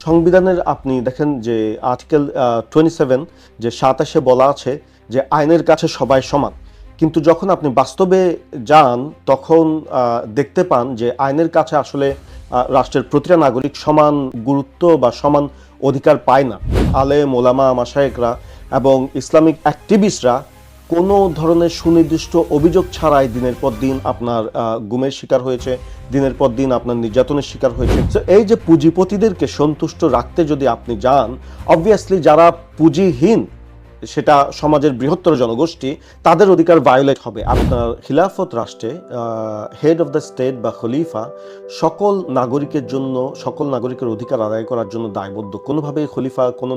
সংবিধানের আপনি দেখেন যে আর্টিকেল 27 যে 27-এ বলা আছে যে আইনের কাছে সবাই সমান, কিন্তু যখন আপনি বাস্তবে যান তখন দেখতে পান যে আইনের কাছে আসলে রাষ্ট্রের প্রতিটা নাগরিক সমান গুরুত্ব বা সমান অধিকার পায় না। আলেম ওলামা মাশায়েখরা এবং ইসলামিক অ্যাক্টিভিস্টরা কোনো ধরনের সুনির্দিষ্ট অভিযোগ ছাড়াই দিনের পর দিন আপনার গুমের শিকার হয়েছে, দিনের পর দিন আপনার নির্যাতনের শিকার হয়েছে। তো এই যে পুঁজিপতিদেরকে সন্তুষ্ট রাখতে যদি আপনি যান, অবভিয়াসলি যারা পুঁজিহীন, সেটা সমাজের বৃহত্তর জনগোষ্ঠী, তাদের অধিকার ভায়োলেট হবে। আপনার খিলাফত রাষ্ট্রে হেড অফ দ্য স্টেট বা খলিফা সকল নাগরিকের জন্য, সকল নাগরিকের অধিকার আদায় করার জন্য দায়বদ্ধ। কোনোভাবেই খলিফা কোনো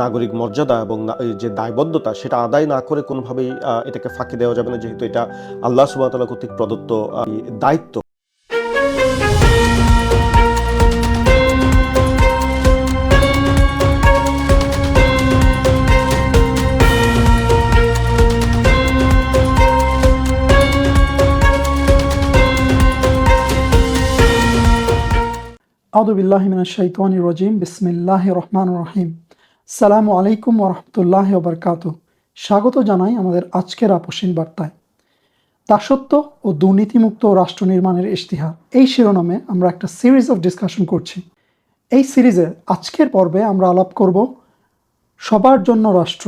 নাগরিক মর্যাদা এবং যে দায়বদ্ধতা সেটা আদায় না করে কোনোভাবেই এটাকে ফাঁকি দেওয়া যাবে না, যেহেতু এটা আল্লাহ সুবহানাহু ওয়া তাআলা কর্তৃক প্রদত্ত দায়িত্ব। আউযু বিল্লাহি মিনাশ শাইতানির রাজিম। বিসমিল্লাহির রহমানির রহিম। আসসালামু আলাইকুম ওয়া রাহমাতুল্লাহি ওয়া বারাকাতুহু। স্বাগত জানাই আমাদের আজকের আপসীন বার্তায়। দাসত্ব ও দুর্নীতিমুক্ত রাষ্ট্র নির্মাণের ইশতিহার, এই শিরোনামে আমরা একটা সিরিজ অফ ডিসকাশন করছি। এই সিরিজের আজকের পর্বে আমরা আলাপ করব সবার জন্য রাষ্ট্র,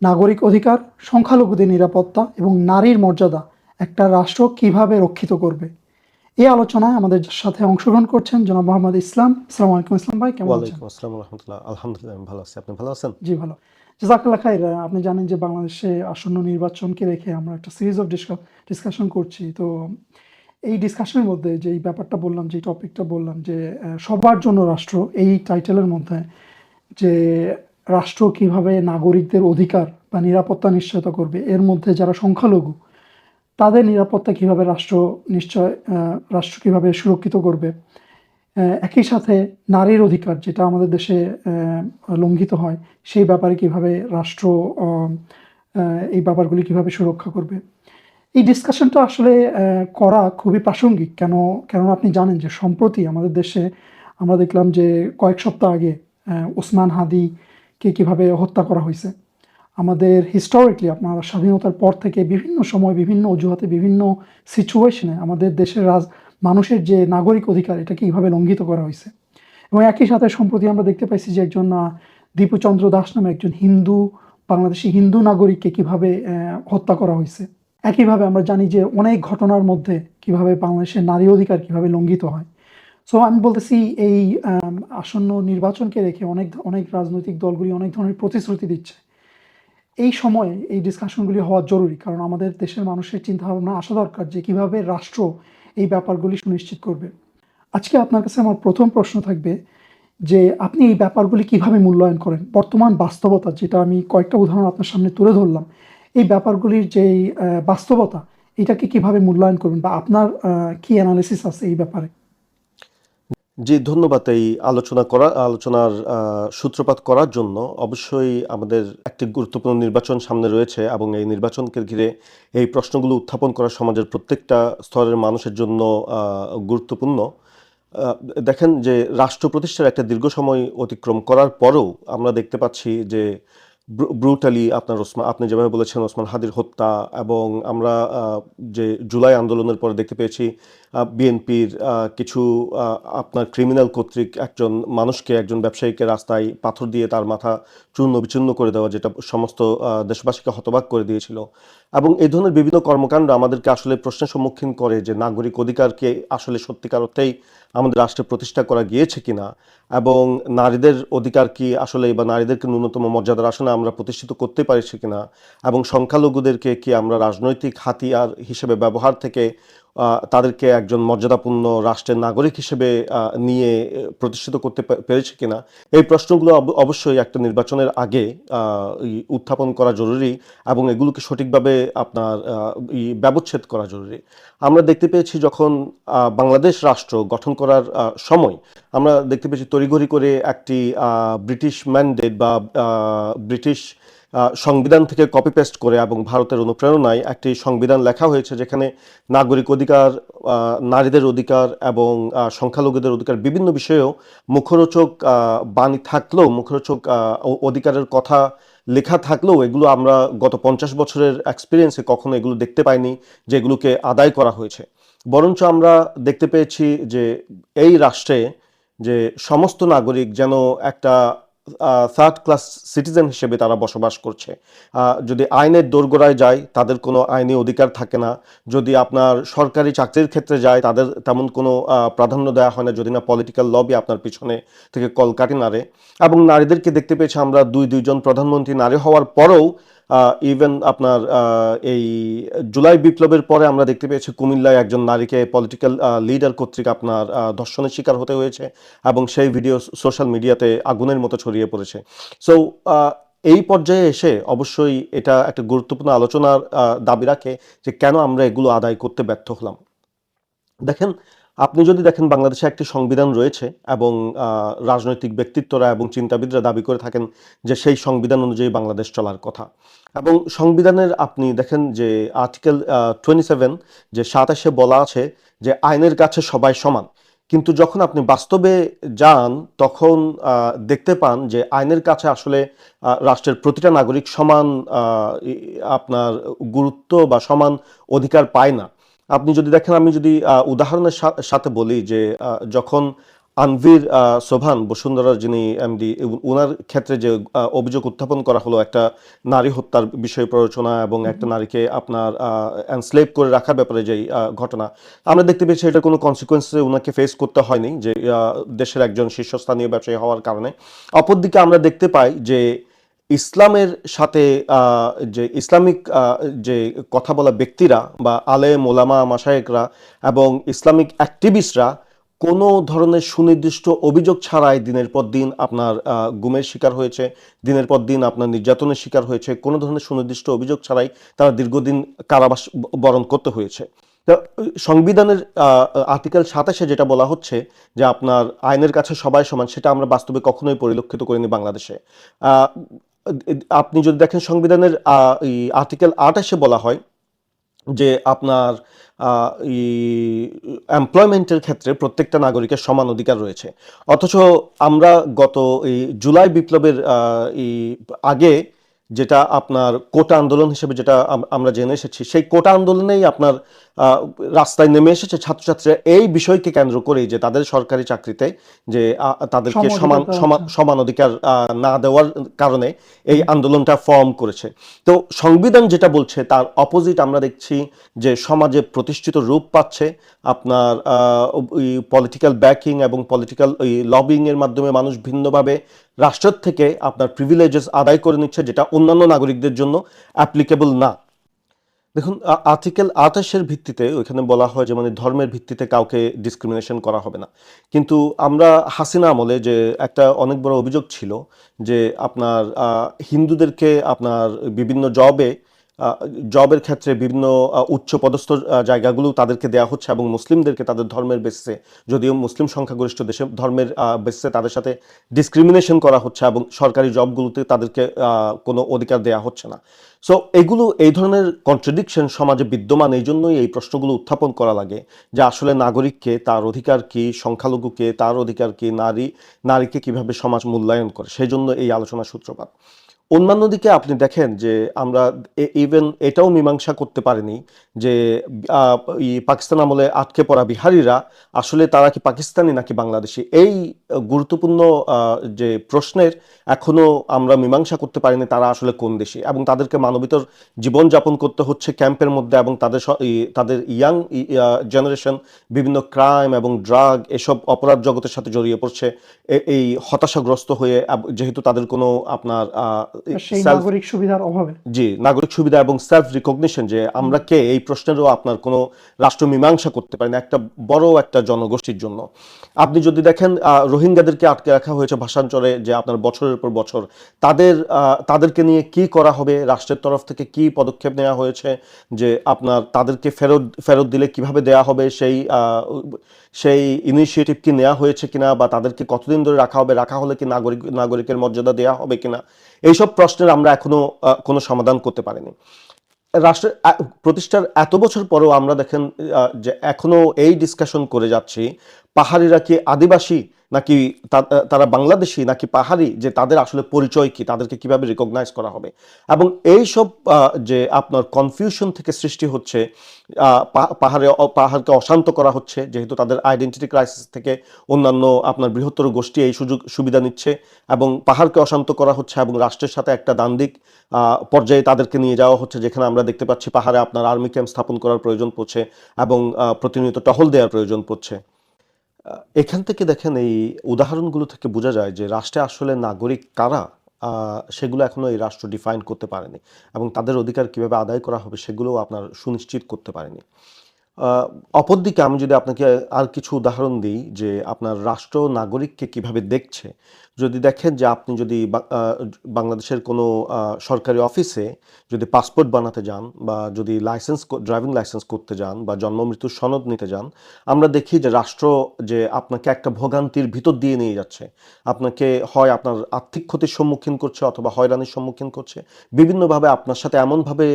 নাগরিক অধিকার, সংখ্যালঘুদের নিরাপত্তা এবং নারীর মর্যাদা একটা রাষ্ট্র কিভাবে রক্ষিত করবে। এই আলোচনায় আমাদের সাথে অংশগ্রহণ করছেন জনাব মোহাম্মদ ইসলাম। আসসালামু আলাইকুম ইসলাম ভাই, কেমন আছেন? ওয়ালাইকুম আসসালাম ওয়া রাহমাতুল্লাহ। আলহামদুলিল্লাহ, আমি ভালো আছি। আপনি ভালো আছেন? জি ভালো, জাযাকাল্লাহ খাইর। আপনি জানেন যে বাংলাদেশে আসন্ন নির্বাচনকে রেখে আমরা একটা সিরিজ অফ ডিসকাশন করছি। তো এই ডিসকাশনের মধ্যে যে এই ব্যাপারটা বললাম, যে টপিকটা বললাম যে সবার জন্য রাষ্ট্র, এই টাইটেলের মধ্যে যে রাষ্ট্র কিভাবে নাগরিকদের অধিকার বা নিরাপত্তা নিশ্চয়তা করবে, এর মধ্যে যারা সংখ্যালঘু তাদের নিরাপত্তা কিভাবে রাষ্ট্র কিভাবে সুরক্ষিত করবে, একই সাথে নারীর অধিকার যেটা আমাদের দেশে লঙ্ঘিত হয় সেই ব্যাপারে কিভাবে রাষ্ট্র এই ব্যাপারগুলি কিভাবে সুরক্ষা করবে। এই ডিসকাশনটা আসলে করা খুবই প্রাসঙ্গিক। কেননা আপনি জানেন যে সম্প্রতি আমাদের দেশে আমরা দেখলাম যে কয়েক সপ্তাহ আগে ওসমান হাদিকে কিভাবে হত্যা করা হয়েছে। আমাদের হিস্টোরিক্যালি আপনার স্বাধীনতার পর থেকে বিভিন্ন সময়, বিভিন্ন অজুহাতে, বিভিন্ন সিচুয়েশনে আমাদের দেশের মানুষের যে নাগরিক অধিকার এটা কীভাবে লঙ্ঘিত করা হয়েছে। এবং একই সাথে সম্প্রতি আমরা দেখতে পাইছি যে একজন দীপুচন্দ্র দাস নামে একজন বাংলাদেশি হিন্দু নাগরিককে কিভাবে হত্যা করা হয়েছে। একইভাবে আমরা জানি যে অনেক ঘটনার মধ্যে কিভাবে বাংলাদেশের নারী অধিকার কিভাবে লঙ্ঘিত হয়। সো আমি বলতেছি এই আসন্ন নির্বাচনকে রেখে অনেক রাজনৈতিক দলগুলি অনেক ধরনের প্রতিশ্রুতি দিচ্ছে। এই সময়ে এই ডিসকাশনগুলি হওয়া জরুরি, কারণ আমাদের দেশের মানুষের চিন্তাভাবনা আসা দরকার যে কিভাবে রাষ্ট্র এই ব্যাপারগুলি সুনিশ্চিত করবে। আজকে আপনার কাছে আমার প্রথম প্রশ্ন থাকবে যে আপনি এই ব্যাপারগুলি কিভাবে মূল্যায়ন করেন। বর্তমান বাস্তবতা, যেটা আমি কয়েকটা উদাহরণ আপনার সামনে তুলে ধরলাম, এই ব্যাপারগুলির যেই বাস্তবতা, এটাকে কিভাবে মূল্যায়ন করবেন বা আপনার কি অ্যানালিসিস আছে এই ব্যাপারে? জি, ধন্যবাদ এই আলোচনার সূত্রপাত করার জন্য। অবশ্যই আমাদের একটি গুরুত্বপূর্ণ নির্বাচন সামনে রয়েছে এবং এই নির্বাচনকে ঘিরে এই প্রশ্নগুলো উত্থাপন করা সমাজের প্রত্যেকটা স্তরের মানুষের জন্য গুরুত্বপূর্ণ। দেখেন যে রাষ্ট্র প্রতিষ্ঠার একটা দীর্ঘ সময় অতিক্রম করার পরেও আমরা দেখতে পাচ্ছি যে ব্রুটালি আপনি যেভাবে বলেছেন ওসমান হাদির হত্যা, এবং আমরা যে জুলাই আন্দোলনের পরে দেখতে পেয়েছি বিএনপির কিছু আপনার ক্রিমিনাল কর্তৃক একজন ব্যবসায়ীকে রাস্তায় পাথর দিয়ে তার মাথা চূর্ণ বিচূর্ণ করে দেওয়া, যেটা সমস্ত দেশবাসীকে হতবাক করে দিয়েছিল। এবং এই ধরনের বিভিন্ন কর্মকাণ্ড আমাদেরকে আসলে প্রশ্নের সম্মুখীন করে যে নাগরিক অধিকারকে আসলে সত্যিকার অর্থেই আমাদের রাষ্ট্রে প্রতিষ্ঠা করা গিয়েছে কিনা, এবং নারীদের অধিকার কি আসলে বা নারীদেরকে ন্যূনতম মর্যাদার আসনে আমরা প্রতিষ্ঠিত করতে পারছি কিনা, এবং সংখ্যালঘুদেরকে কি আমরা রাজনৈতিক হাতিয়ার হিসেবে ব্যবহার থেকে তাদেরকে একজন মর্যাদাপূর্ণ রাষ্ট্রের নাগরিক হিসেবে নিয়ে প্রতিষ্ঠিত করতে পেরেছে কিনা, এই প্রশ্নগুলো অবশ্যই একটা নির্বাচনের আগে উত্থাপন করা জরুরি এবং এগুলোকে সঠিকভাবে আপনার ব্যবচ্ছেদ করা জরুরি। আমরা দেখতে পেয়েছি যখন বাংলাদেশ রাষ্ট্র গঠন করার সময় আমরা দেখতে পেয়েছি তড়িঘড়ি করে একটি ব্রিটিশ ম্যান্ডেট বা ব্রিটিশ সংবিধান থেকে কপি পেস্ট করে এবং ভারতের অনুপ্রেরণায় একটি সংবিধান লেখা হয়েছে, যেখানে নাগরিক অধিকার, নারীদের অধিকার এবং সংখ্যালঘুদের অধিকার বিভিন্ন বিষয়েও মুখরোচক বাণী থাকলেও, মুখরোচক অধিকারের কথা লেখা থাকলেও এগুলো আমরা গত 50 বছরের এক্সপিরিয়েন্সে কখনো এগুলো দেখতে পাইনি যে এগুলোকে আদায় করা হয়েছে। বরঞ্চ আমরা দেখতে পেয়েছি যে এই রাষ্ট্রে যে সমস্ত নাগরিক যেন একটা থার্ড ক্লাস সিটিজেন হিসেবে তারা বসবাস করছে। যদি আইনের দোরগোড়ায় যায় তাদের কোনো আইনি অধিকার থাকে না, যদি আপনার সরকারি চাকরির ক্ষেত্রে যায় তাদের তেমন কোনো প্রাধান্য দেওয়া হয় না, যদি না পলিটিক্যাল লবি আপনার পিছনে থেকে কলকাঠি নাড়ে। এবং নারীদেরকে দেখতে পেয়েছি আমরা দুইজন প্রধানমন্ত্রী নারী হওয়ার পরেও, ইভেন আপনার এই জুলাই বিপ্লবের পরে আমরা দেখতে পেয়েছি কুমিল্লায় একজন নারীকে পলিটিক্যাল লিডার কর্তৃক আপনার ধর্ষণের শিকার হতে হয়েছে এবং সেই ভিডিও সোশ্যাল মিডিয়াতে আগুনের মতো ছড়িয়ে পড়েছে। সো এই পর্যায়ে এসে অবশ্যই এটা একটা গুরুত্বপূর্ণ আলোচনার দাবি রাখে যে কেন আমরা এগুলো আদায় করতে ব্যর্থ হলাম। দেখেন, আপনি যদি দেখেন বাংলাদেশে একটি সংবিধান রয়েছে এবং রাজনৈতিক ব্যক্তিত্বরা এবং চিন্তাবিদরা দাবি করে থাকেন যে সেই সংবিধান অনুযায়ী বাংলাদেশ চলার কথা। এবং সংবিধানের আপনি দেখেন যে আর্টিকেল 27 যে 27-এ বলা আছে যে আইনের কাছে সবাই সমান, কিন্তু যখন আপনি বাস্তবে যান তখন দেখতে পান যে আইনের কাছে আসলে রাষ্ট্রের প্রতিটা নাগরিক সমান আপনার গুরুত্ব বা সমান অধিকার পায় না। আপনি যদি দেখেন, আমি যদি উদাহরণের সাথে বলি যে যখন আনভির সোভান বসুন্ধরার যিনি এমডি, ওনার ক্ষেত্রে যে অভিযোগ উত্থাপন করা হলো একটা নারী হত্যার বিষয় প্ররোচনা এবং একটা নারীকে আপনার এনস্লেভ করে রাখার ব্যাপারে যেই ঘটনা, আমরা দেখতে পেয়েছি এটা কোনো কনসিকুয়েন্সে ওনাকে ফেস করতে হয়নি, যে দেশের একজন শীর্ষস্থানীয় ব্যবসায়ী হওয়ার কারণে। অপরদিকে আমরা দেখতে পাই যে ইসলামের সাথে যে ইসলামিক যে কথা বলা ব্যক্তিরা বা আলেম ওলামা মাশায়েখরা এবং ইসলামিক অ্যাক্টিভিস্টরা কোনো ধরনের সুনির্দিষ্ট অভিযোগ ছাড়াই দিনের পর দিন আপনার গুমের শিকার হয়েছে, দিনের পর দিন আপনার নির্যাতনের শিকার হয়েছে, কোনো ধরনের সুনির্দিষ্ট অভিযোগ ছাড়াই তারা দীর্ঘদিন কারাবাস বরণ করতে হয়েছে। সংবিধানের আর্টিকেল 27-এ যেটা বলা হচ্ছে যে আপনার আইনের কাছে সবাই সমান, সেটা আমরা বাস্তবে কখনোই পরিলক্ষিত করিনি বাংলাদেশে। আপনি যদি দেখেন সংবিধানের আর্টিকেল 28-এ বলা হয় যে আপনার এমপ্লয়মেন্টের ক্ষেত্রে প্রত্যেকটা নাগরিকের সমান অধিকার রয়েছে। অথচ আমরা গত এই জুলাই বিপ্লবের আগে যেটা আপনার কোটা আন্দোলন হিসেবে যেটা আমরা জেনে এসেছি, সেই কোটা আন্দোলনেই আপনার রাস্তায় নেমে এসেছে ছাত্রছাত্রীরা এই বিষয়কে কেন্দ্র করেই যে তাদের সরকারি চাকরিতে যে তাদেরকে সমান অধিকার না দেওয়ার কারণে এই আন্দোলনটা ফর্ম করেছে। তো সংবিধান যেটা বলছে তার অপোজিট আমরা দেখছি যে সমাজে প্রতিষ্ঠিত রূপ পাচ্ছে আপনার পলিটিক্যাল ব্যাকিং এবং পলিটিক্যাল লবিং এর মাধ্যমে মানুষ ভিন্নভাবে রাষ্ট্রের থেকে আপনার প্রিভিলেজেস আদায় করে নিচ্ছে, যেটা অন্যান্য নাগরিকদের জন্য অ্যাপ্লিকেবল না। দেখুন, আর্টিকেল 28-এর ভিত্তিতে ওইখানে বলা হয় যে মানে ধর্মের ভিত্তিতে কাউকে ডিসক্রিমিনেশন করা হবে না, কিন্তু আমরা হাসিনা আমলে যে একটা অনেক বড় অভিযোগ ছিল যে আপনার হিন্দুদেরকে আপনার বিভিন্ন জবের ক্ষেত্রে বিভিন্ন উচ্চ পদস্থ জায়গাগুলো তাদেরকে দেওয়া হচ্ছে এবং মুসলিমদেরকে তাদের ধর্মের বেসিসে, যদিও মুসলিম সংখ্যাগরিষ্ঠ দেশে, ধর্মের বেসিসে তাদের সাথে ডিসক্রিমিনেশন করা হচ্ছে এবং সরকারি জবগুলোতে তাদেরকে কোনো অধিকার দেওয়া হচ্ছে না। সো এগুলো এই ধরনের কন্ট্রাডিকশন সমাজে বিদ্যমান, এই জন্যই এই প্রশ্নগুলো উত্থাপন করা লাগে যে আসলে নাগরিককে তার অধিকার কি, সংখ্যালঘুকে তার অধিকার কি, নারীকে কিভাবে সমাজ মূল্যায়ন করে, সেই জন্য এই আলোচনার সূত্রপাত। অন্যান্য দিকে আপনি দেখেন যে আমরা ইভেন এটাও মীমাংসা করতে পারিনি যে পাকিস্তান আমলে আটকে পড়া বিহারিরা আসলে তারা কি পাকিস্তানি নাকি বাংলাদেশি, এই গুরুত্বপূর্ণ যে প্রশ্নের এখনো আমরা মীমাংসা করতে পারিনি তারা আসলে কোন দেশি, এবং তাদেরকে মানবেতর জীবনযাপন করতে হচ্ছে ক্যাম্পের মধ্যে, এবং তাদের ইয়াং জেনারেশন বিভিন্ন ক্রাইম এবং ড্রাগ এসব অপরাধ জগতের সাথে জড়িয়ে পড়ছে এই হতাশাগ্রস্ত হয়ে, যেহেতু তাদের কোনো আপনার সেই নাগরিক সুবিধার অভাবে। জি, নাগরিক সুবিধা এবং সেলফ রিকগনিশন যে আমরা কে, এই প্রশ্নেরও আপনার কোনো রাষ্ট্র মীমাংসা করতে পারে না একটা বড় একটা জনগোষ্ঠীর জন্য। আপনি যদি দেখেন রোহিঙ্গাদেরকে আটকে রাখা হয়েছে ভাষাঞ্চলে, যে আপনার বছরের পর বছর তাদেরকে নিয়ে কি করা হবে, রাষ্ট্রের তরফ থেকে কি পদক্ষেপ নেওয়া হয়েছে যে আপনার তাদেরকে ফেরত দিলে কিভাবে দেয়া হবে, সেই ইনিশিয়েটিভ কি নেওয়া হয়েছে কিনা, বা তাদেরকে কতদিন ধরে রাখা হবে, রাখা হলে কি নাগরিকের মর্যাদা দেওয়া হবে কিনা, এইসব প্রশ্নের আমরা এখনো কোনো সমাধান করতে পারিনি। রাষ্ট্রের প্রতিষ্ঠার এত বছর পরেও আমরা দেখেন যে এখনো এই ডিসকাশন করে যাচ্ছি, পাহাড়িরা কি আদিবাসী নাকি তারা বাংলাদেশি নাকি পাহাড়ি, যে তাদের আসলে পরিচয় কি, তাদেরকে কিভাবে রিকগনাইজ করা হবে। এবং এই সব যে আপনার কনফিউশন থেকে সৃষ্টি হচ্ছে, পাহাড়কে অশান্ত করা হচ্ছে, যেহেতু তাদের আইডেন্টিটি ক্রাইসিস থেকে অন্যান্য আপনার বৃহত্তর গোষ্ঠী এই সুযোগ সুবিধা নিচ্ছে, এবং পাহাড়কে অশান্ত করা হচ্ছে, এবং রাষ্ট্রের সাথে একটা দ্বান্দ্বিক পর্যায়ে তাদেরকে নিয়ে যাওয়া হচ্ছে, যেখানে আমরা দেখতে পাচ্ছি পাহাড়ে আপনার আর্মি ক্যাম্প স্থাপন করার প্রয়োজন পড়ছে এবং প্রতিনিয়ত টহল দেওয়ার প্রয়োজন পড়ছে। এখান থেকে দেখেন এই উদাহরণগুলো থেকে বোঝা যায় যে রাষ্ট্রে আসলে নাগরিক কারা, সেগুলো এখনো এই রাষ্ট্র ডিফাইন করতে পারেনি, এবং তাদের অধিকার কিভাবে আদায় করা হবে সেগুলোও আপনার সুনিশ্চিত করতে পারেনি। অপরদিকে আমি যদি আপনাকে আর কিছু উদাহরণ দিই যে আপনার রাষ্ট্র নাগরিককে কিভাবে দেখছে, যদি দেখেন যে আপনি যদি বাংলাদেশের কোনো সরকারি অফিসে যদি পাসপোর্ট বানাতে যান, বা যদি ড্রাইভিং লাইসেন্স করতে যান, বা জন্ম মৃত্যুর সনদ নিতে যান, আমরা দেখি যে রাষ্ট্র যে আপনাকে একটা ভোগান্তির ভিতর দিয়ে নিয়ে যাচ্ছে। আপনাকে হয় আপনার আর্থিক ক্ষতির সম্মুখীন করছে, অথবা হয়রানির সম্মুখীন করছে, বিভিন্নভাবে আপনার সাথে এমনভাবে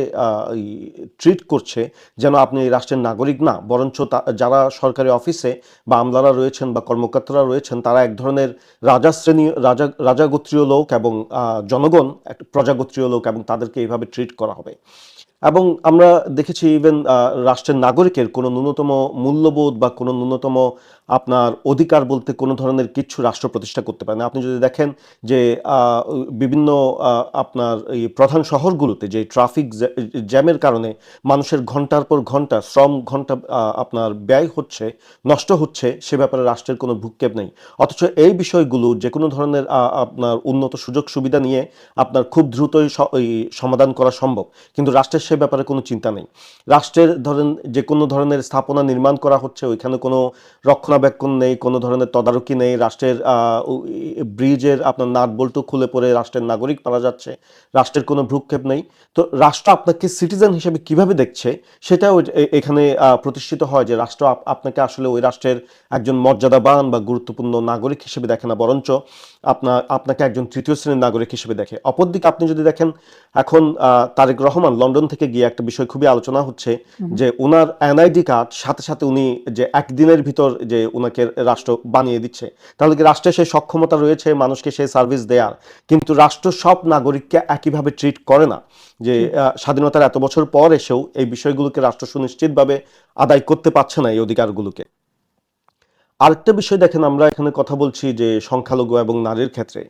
ট্রিট করছে যেন আপনি এই রাষ্ট্রের নাগরিক না, বরঞ্চ যারা সরকারি অফিসে বা আমলারা রয়েছেন বা কর্মকর্তারা রয়েছেন, তারা এক ধরনের রাজাগোত্রীয় লোক, এবং জনগণ একটা প্রজাগোত্রীয় লোক, এবং তাদেরকে এইভাবে ট্রিট করা হবে। এবং আমরা দেখেছি ইভেন রাষ্ট্রের নাগরিকের কোনো ন্যূনতম মূল্যবোধ বা কোনো ন্যূনতম আপনার অধিকার বলতে কোনো ধরনের কিচ্ছু রাষ্ট্র প্রতিষ্ঠা করতে পারে না। আপনি যদি দেখেন যে বিভিন্ন আপনার এই প্রধান শহরগুলোতে যে ট্রাফিক জ্যামের কারণে মানুষের ঘন্টার পর ঘন্টা শ্রম ঘন্টা আপনার ব্যয় হচ্ছে, নষ্ট হচ্ছে, সে ব্যাপারে রাষ্ট্রের কোনো ভ্রুক্ষেপ নেই। অথচ এই বিষয়গুলো যে কোনো ধরনের আপনার উন্নত সুযোগ সুবিধা নিয়ে আপনার খুব দ্রুতই সমাধান করা সম্ভব, কিন্তু রাষ্ট্রের সে ব্যাপারে কোনো চিন্তা নেই। রাষ্ট্রের ধরেন যে কোনো ধরনের স্থাপনা নির্মাণ করা হচ্ছে, ওইখানে কোনো রক্ষণাবেক্ষণ নেই, কোনো ধরনের তদারকি নেই, রাষ্ট্রের ব্রিজের আপনার নাট বল্টু খুলে পড়ে রাষ্ট্রের নাগরিক মারা যাচ্ছে, রাষ্ট্রের কোনো ভ্রুক্ষেপ নেই। তো রাষ্ট্র আপনাকে সিটিজেন হিসেবে কিভাবে দেখছে সেটাও এখানে প্রতিষ্ঠিত হয়, যে রাষ্ট্র আপনাকে আসলে ওই রাষ্ট্রের একজন মর্যাদাবান বা গুরুত্বপূর্ণ নাগরিক হিসেবে দেখে না, বরঞ্চ আপনাকে একজন তৃতীয় শ্রেণীর নাগরিক হিসেবে দেখে। অপরদিকে আপনি যদি দেখেন, এখন তারেক রহমান লন্ডন থেকে গিয়ে একটা বিষয় খুবই আলোচনা হচ্ছে, যে ওনার এনআইডি কার্ড সাথে সাথে উনি যে একদিনের ভিতর যে ওনাকে রাষ্ট্র বানিয়ে দিচ্ছে, তাহলে কি রাষ্ট্রের সেই সক্ষমতা রয়েছে মানুষকে সেই সার্ভিস দেওয়ার? কিন্তু রাষ্ট্র সব নাগরিককে একইভাবে ট্রিট করে না, যে স্বাধীনতার এত বছর পর এসেও এই বিষয়গুলোকে রাষ্ট্র সুনিশ্চিতভাবে আদায় করতে পারছে না, এই অধিকারগুলোকে। আরেকটা বিষয় দেখেন, আমরা এখানে কথা বলছি যে সংখ্যালঘু এবং নারীর ক্ষেত্রে,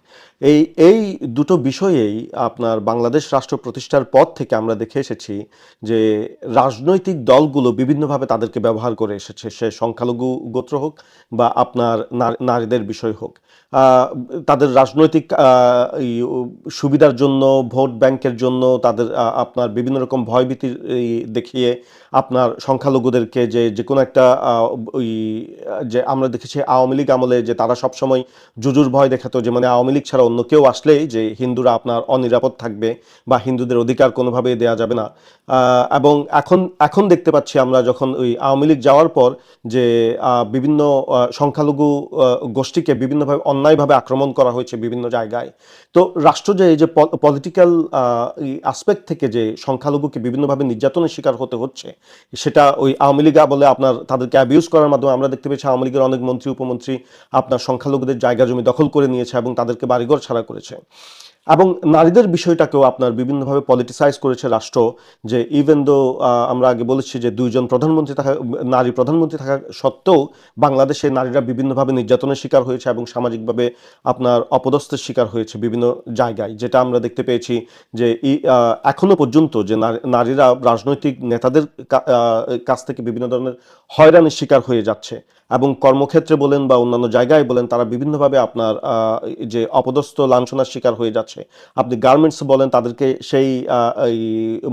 এই এই দুটো বিষয়েই আপনার বাংলাদেশ রাষ্ট্র প্রতিষ্ঠার পর থেকে আমরা দেখে এসেছি যে রাজনৈতিক দলগুলো বিভিন্নভাবে তাদেরকে ব্যবহার করে এসেছে, সে সংখ্যালঘু গোত্র হোক বা আপনার নারীদের বিষয় হোক। তাদের রাজনৈতিক সুবিধার জন্য, ভোট ব্যাংকের জন্য, তাদের আপনার বিভিন্ন রকম ভয়ভীতি দেখিয়ে আপনার সংখ্যালঘুদেরকে যে কোনো একটা ওই যে আমরা দেখেছি আওয়ামী লীগ আমলে যে তারা সবসময় জুজুর ভয় দেখাতো, যে মানে আওয়ামী লীগ ছাড়া অন্য কেউ আসলেই যে হিন্দুরা আপনার অনিরাপদ থাকবে বা হিন্দুদের অধিকার কোনোভাবেই দেওয়া যাবে না। এবং এখন দেখতে পাচ্ছি আমরা, যখন ওই আওয়ামী লীগ যাওয়ার পর যে বিভিন্ন সংখ্যালঘু গোষ্ঠীকে বিভিন্নভাবে অন্যায়ভাবে আক্রমণ করা হয়েছে বিভিন্ন জায়গায়। তো রাষ্ট্র যে এই যে পলিটিক্যাল আসপেক্ট থেকে যে সংখ্যালঘুকে বিভিন্নভাবে নির্যাতনের শিকার হতে হচ্ছে, সেটা ওই আওয়ামী লীগ বলে আপনার তাদেরকে অ্যাবিউজ করার মাধ্যমে আমরা দেখতে পেয়েছি আওয়ামী লীগের অনেক মন্ত্রী উপমন্ত্রী আপনার সংখ্যালঘুদের জায়গা জমি দখল করে নিয়েছে এবং তাদেরকে বাড়িঘর ছাড়া করেছে। এবং নারীদের বিষয়টাকেও আপনার বিভিন্নভাবে পলিটিসাইজ করেছে রাষ্ট্র, যে ইভেন দো আমরা আগে বলেছি যে নারী প্রধানমন্ত্রী থাকা সত্ত্বেও বাংলাদেশে নারীরা বিভিন্নভাবে নির্যাতনের শিকার হয়েছে এবং সামাজিকভাবে আপনার অপদস্থের শিকার হয়েছে বিভিন্ন জায়গায়, যেটা আমরা দেখতে পেয়েছি যে এখনো পর্যন্ত যে নারীরা রাজনৈতিক নেতাদের কাছ থেকে বিভিন্ন ধরনের হয়রানির শিকার হয়ে যাচ্ছে, এবং কর্মক্ষেত্রে বলেন বা অন্যান্য জায়গায় বলেন, তারা বিভিন্নভাবে আপনার যে অপদস্থ লাঞ্ছনার শিকার হয়ে যাচ্ছে। আপনি গার্মেন্টস বলেন, তাদেরকে সেই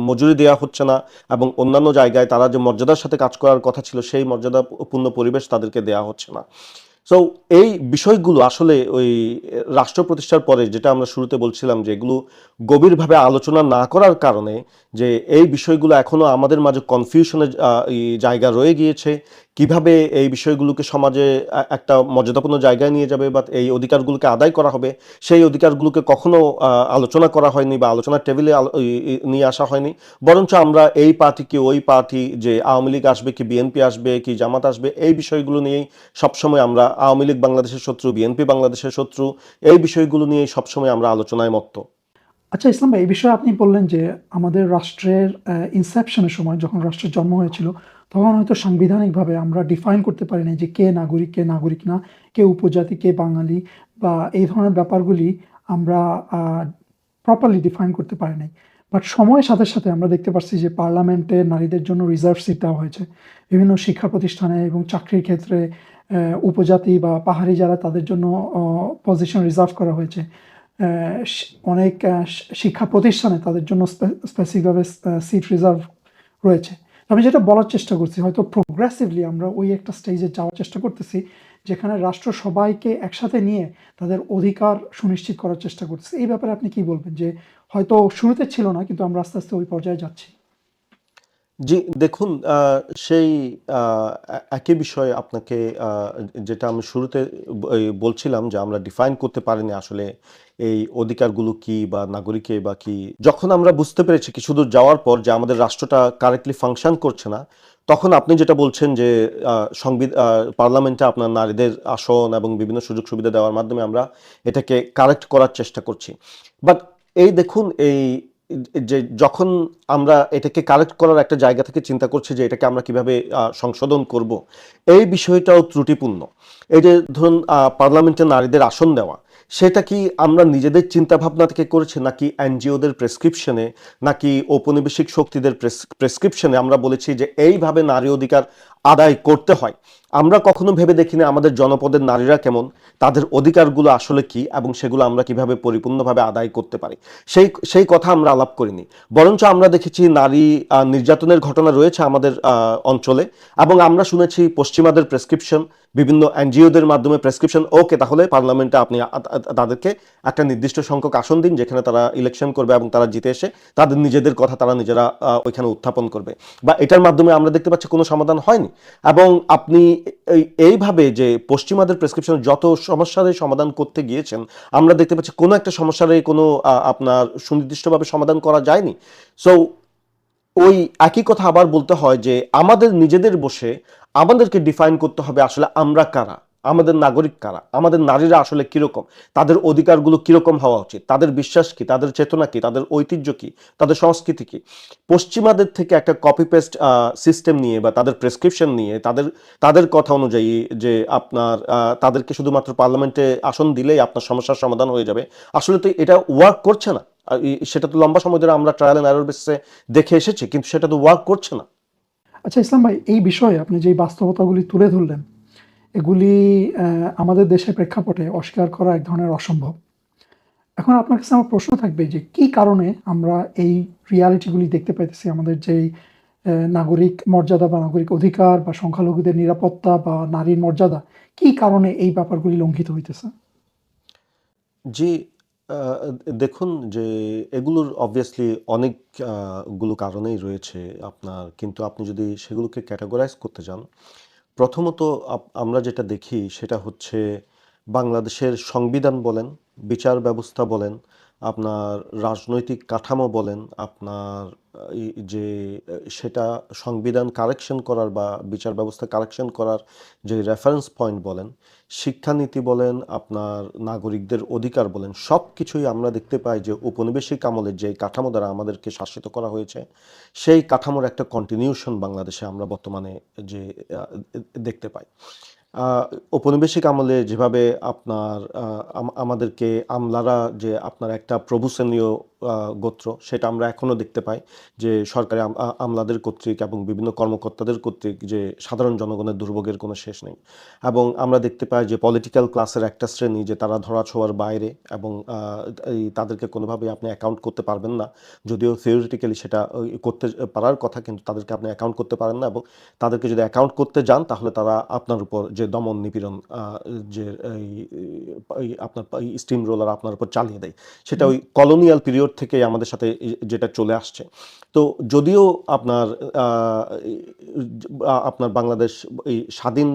মজুরি দেওয়া হচ্ছে না, এবং অন্যান্য জায়গায় তারা যে মর্যাদার সাথে কাজ করার কথা ছিল সেই মর্যাদাপূর্ণ পরিবেশ তাদেরকে দেওয়া হচ্ছে না। সো এই বিষয়গুলো আসলে ওই রাষ্ট্র প্রতিষ্ঠার পরে, যেটা আমরা শুরুতে বলছিলাম, যে এগুলো গভীরভাবে আলোচনা না করার কারণে যে এই বিষয়গুলো এখনো আমাদের মাঝে কনফিউশনের জায়গা রয়ে গিয়েছে। কিভাবে এই বিষয়গুলোকে সমাজে একটা মর্যাদাপূর্ণ জায়গায় নিয়ে যাবে বা এই অধিকারগুলোকে আদায় করা হবে, সেই অধিকারগুলোকে কখনো আলোচনা করা হয়নি বা আলোচনার টেবিলে নিয়ে আসা হয়নি। বরঞ্চ আমরা এই পার্টি কি ওই পার্টি, যে আওয়ামী লীগ আসবে কি বিএনপি আসবে কি জামাত আসবে, এই বিষয়গুলো নিয়েই সবসময় আমরা, আওয়ামী লীগ বাংলাদেশের শত্রু, বিএনপি বাংলাদেশের শত্রু, এই বিষয়গুলো নিয়েই সবসময় আমরা আলোচনায় মত্ত। আচ্ছা ইসলাম ভাই, এই বিষয়ে আপনি বললেন যে আমাদের রাষ্ট্রের ইনসেপশনের সময় যখন রাষ্ট্রের জন্ম হয়েছিল তখন হয়তো সাংবিধানিকভাবে আমরা ডিফাইন করতে পারি না যে কে নাগরিক কে নাগরিক না, কে উপজাতি কে বাঙালি, বা এই ধরনের ব্যাপারগুলি আমরা প্রপারলি ডিফাইন করতে পারি নাই। বাট সময়ের সাথে সাথে আমরা দেখতে পাচ্ছি যে পার্লামেন্টে নারীদের জন্য রিজার্ভ সিট দেওয়া হয়েছে বিভিন্ন শিক্ষা প্রতিষ্ঠানে এবং চাকরির ক্ষেত্রে। উপজাতি বা পাহাড়ি যারা, তাদের জন্য পজিশন রিজার্ভ করা হয়েছে। অনেক শিক্ষা প্রতিষ্ঠানে তাদের জন্য স্পেসিফিকভাবে সিট রিজার্ভ রয়েছে। আমি যেটা বলার চেষ্টা করছি, হয়তো প্রোগ্রেসিভলি আমরা ওই একটা স্টেজে যাওয়ার চেষ্টা করতেছি যেখানে রাষ্ট্র সবাইকে একসাথে নিয়ে তাদের অধিকার সুনিশ্চিত করার চেষ্টা করতেছে। এই ব্যাপারে আপনি কি বলবেন, যে হয়তো শুরুতে ছিল না কিন্তু আমরা আস্তে আস্তে ওই পর্যায়ে যাচ্ছি? জি, দেখুন, সেই একই বিষয় আপনাকে, যেটা আমি শুরুতে বলছিলাম যে আমরা ডিফাইন করতে পারিনি আসলে এই অধিকারগুলো কি বা নাগরিকে বা কি। যখন আমরা বুঝতে পেরেছি কিছু দূর যাওয়ার পর যে আমাদের রাষ্ট্রটা কারেক্টলি ফাংশন করছে না, তখন আপনি যেটা বলছেন যে পার্লামেন্টে আপনার নারীদের আসন এবং বিভিন্ন সুযোগ সুবিধা দেওয়ার মাধ্যমে আমরা এটাকে কারেক্ট করার চেষ্টা করছি। বাট এই দেখুন, এই যে যখন আমরা এটাকে কারেক্ট করার একটা জায়গা থেকে চিন্তা করছি যে এটাকে আমরা কিভাবে সংশোধন করব, এই বিষয়টাও ত্রুটিপূর্ণ। এই যে ধরুন পার্লামেন্টে নারীদের আসন দেওয়া, সেটা কি আমরা নিজেদের চিন্তা ভাবনা থেকে করেছি, নাকি এনজিওদের প্রেসক্রিপশনে, নাকি ঔপনিবেশিক শক্তিদের প্রেসক্রিপশনে আমরা বলেছি যে এইভাবে নারী অধিকার আদায় করতে হয়? আমরা কখনো ভেবে দেখিনি আমাদের জনপদের নারীরা কেমন, তাদের অধিকারগুলো আসলে কি, এবং সেগুলো আমরা কিভাবে পরিপূর্ণভাবে আদায় করতে পারি, সেই সেই কথা আমরা আলাপ করিনি। বরঞ্চ আমরা দেখেছি নারী নির্যাতনের ঘটনা রয়েছে আমাদের অঞ্চলে, এবং আমরা শুনেছি পশ্চিমাদের প্রেসক্রিপশন, বিভিন্ন এনজিওদের মাধ্যমে প্রেসক্রিপশন, ওকে তাহলে পার্লামেন্টে আপনি তাদেরকে একটা নির্দিষ্ট সংখ্যক আসন দিন যেখানে তারা ইলেকশন করবে এবং তারা জিতে এসে তাদের নিজেদের কথা তারা নিজেরা ওইখানে উত্থাপন করবে। বা এটার মাধ্যমে আমরা দেখতে পাচ্ছি কোনো সমাধান হয়নি। এবং আপনি এইভাবে যে পশ্চিমাদের প্রেসক্রিপশন যত সমস্যার সমাধান করতে গিয়েছেন, আমরা দেখতে পাচ্ছি কোনো একটা সমস্যার কোনো আপনার সুনির্দিষ্টভাবে সমাধান করা যায়নি। সো ওই একই কথা আবার বলতে হয় যে আমাদের নিজেদের বসে আমাদেরকে ডিফাইন করতে হবে আসলে আমরা কারা, আমাদের নাগরিক কারা, আমাদের নারীরা আসলে কিরকম, তাদের অধিকারগুলো কিরকম হওয়া উচিত, তাদের বিশ্বাস কি, তাদের চেতনা কি, তাদের ঐতিহ্য কি, তাদের সংস্কৃতি কি। পশ্চিমাদের থেকে একটা কপি পেস্ট সিস্টেম নিয়ে বা তাদের প্রেসক্রিপশন নিয়ে তাদের তাদের কথা অনুযায়ী যে আপনার তাদেরকে শুধুমাত্র পার্লামেন্টে আসন দিলেই আপনার সমস্যার সমাধান হয়ে যাবে, আসলে তো এটা ওয়ার্ক করছে না। সেটা তো লম্বা সময় ধরে আমরা ট্রায়াল এন্ড এরর বেসিসে দেখে এসেছি, কিন্তু সেটা তো ওয়ার্ক করছে না। আচ্ছা ইসলাম ভাই, এই বিষয়ে আপনি যে বাস্তবতাগুলি তুলে ধরলেন, এগুলি আমাদের দেশের প্রেক্ষাপটে অস্বীকার করা এক ধরনের অসম্ভব। এখন আপনার কাছে আমার প্রশ্ন থাকবে যে কি কারণে আমরা এই রিয়ালিটিগুলি দেখতে পাইতেছি, আমাদের যেই নাগরিক মর্যাদা বা নাগরিক অধিকার বা সংখ্যালঘুদের নিরাপত্তা বা নারীর মর্যাদা, কি কারণে এই ব্যাপারগুলি লঙ্ঘিত হইতেছে? জি, দেখুন যে এগুলোর অবভিয়াসলি অনেক গুলো কারণেই রয়েছে আপনার, কিন্তু আপনি যদি সেগুলোকে ক্যাটাগরাইজ করতে যান, প্রথমত আমরা যেটা দেখি সেটা হচ্ছে বাংলাদেশের সংবিধান বলেন, বিচার ব্যবস্থা বলেন, আপনার রাজনৈতিক কাঠামো বলেন, আপনার যে সেটা সংবিধান কারেকশন করার বা বিচার ব্যবস্থা কারেকশন করার যে রেফারেন্স পয়েন্ট বলেন, শিক্ষানীতি বলেন, আপনার নাগরিকদের অধিকার বলেন, সব কিছুই আমরা দেখতে পাই যে ঔপনিবেশিক আমলের যে কাঠামো দ্বারা আমাদেরকে শাসিত করা হয়েছে, সেই কাঠামোর একটা কন্টিনিউশন বাংলাদেশে আমরা বর্তমানে যে দেখতে পাই। ঔপনিবেশিক আমলে যেভাবে আপনার আমাদেরকে আমলারা, যে আপনার একটা প্রভুশ্রেণীয় গোত্র, সেটা আমরা এখনও দেখতে পাই যে সরকারি আমলাদের কর্তৃক এবং বিভিন্ন কর্মকর্তাদের কর্তৃক যে সাধারণ জনগণের দুর্ভোগের কোনো শেষ নেই। এবং আমরা দেখতে পাই যে পলিটিক্যাল ক্লাসের একটা শ্রেণী যে তারা ধরা ছোঁয়ার বাইরে, এবং তাদেরকে কোনোভাবেই আপনি অ্যাকাউন্ট করতে পারবেন না, যদিও থিওরিটিক্যালি সেটা করতে পারার কথা, কিন্তু তাদেরকে আপনি অ্যাকাউন্ট করতে পারেন না। এবং তাদেরকে যদি অ্যাকাউন্ট করতে যান তাহলে তারা আপনার উপর যে দমন নিপীড়ন, যে আপনার স্টিম রোলার আপনার উপর চালিয়ে দেয়, সেটা ওই কলোনিয়াল পিরিয়ড থেকেই আমাদের সাথে যেটা চলে আসছে। তো যদিও আপনার আপনার বাংলাদেশ এই স্বাধীন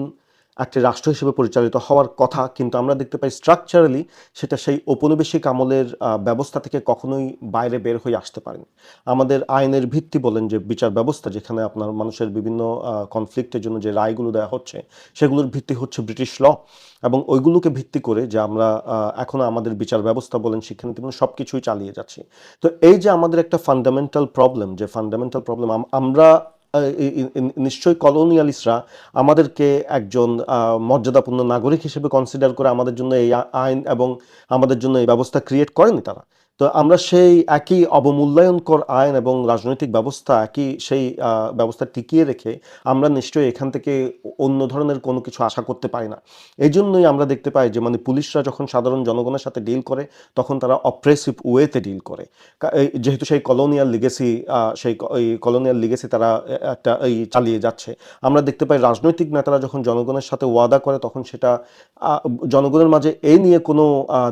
একটি রাষ্ট্র হিসেবে পরিচালিত হওয়ার কথা, কিন্তু আমরা দেখতে পাই স্ট্রাকচারালি সেটা সেই ঔপনিবেশিক আমলের ব্যবস্থা থেকে কখনোই বাইরে বের হয়ে আসতে পারেনি। আমাদের আইনের ভিত্তি বলেন, যে বিচার ব্যবস্থা, যেখানে আপনার মানুষের বিভিন্ন কনফ্লিক্টের জন্য যে রায়গুলো দেওয়া হচ্ছে, সেগুলোর ভিত্তি হচ্ছে ব্রিটিশ ল, এবং ওইগুলোকে ভিত্তি করে যে আমরা এখনো আমাদের বিচার ব্যবস্থা বলেন, শিক্ষানীতি বলেন, সব কিছুই চালিয়ে যাচ্ছি। তো এই যে আমাদের একটা ফান্ডামেন্টাল প্রবলেম, আমরা নিশ্চয়ই কলোনিয়ালিস্টরা আমাদেরকে একজন মর্যাদাপূর্ণ নাগরিক হিসেবে কনসিডার করে আমাদের জন্য এই আইন এবং আমাদের জন্য এই ব্যবস্থা ক্রিয়েট করেনি তারা। তো আমরা সেই একই অবমূল্যায়নকর আইন এবং রাজনৈতিক ব্যবস্থা, একই সেই ব্যবস্থা টিকিয়ে রেখে আমরা নিশ্চয়ই এখান থেকে অন্য ধরনের কোনো কিছু আশা করতে পারি না। এই জন্যই আমরা দেখতে পাই যে মানে পুলিশরা যখন সাধারণ জনগণের সাথে ডিল করে, তখন তারা অপ্রেসিভ ওয়েতে ডিল করে। যেহেতু সেই কলোনিয়াল লিগেসি তারা একটা চালিয়ে যাচ্ছে। আমরা দেখতে পাই রাজনৈতিক নেতারা যখন জনগণের সাথে ওয়াদা করে, তখন সেটা জনগণের মাঝে এই নিয়ে কোনো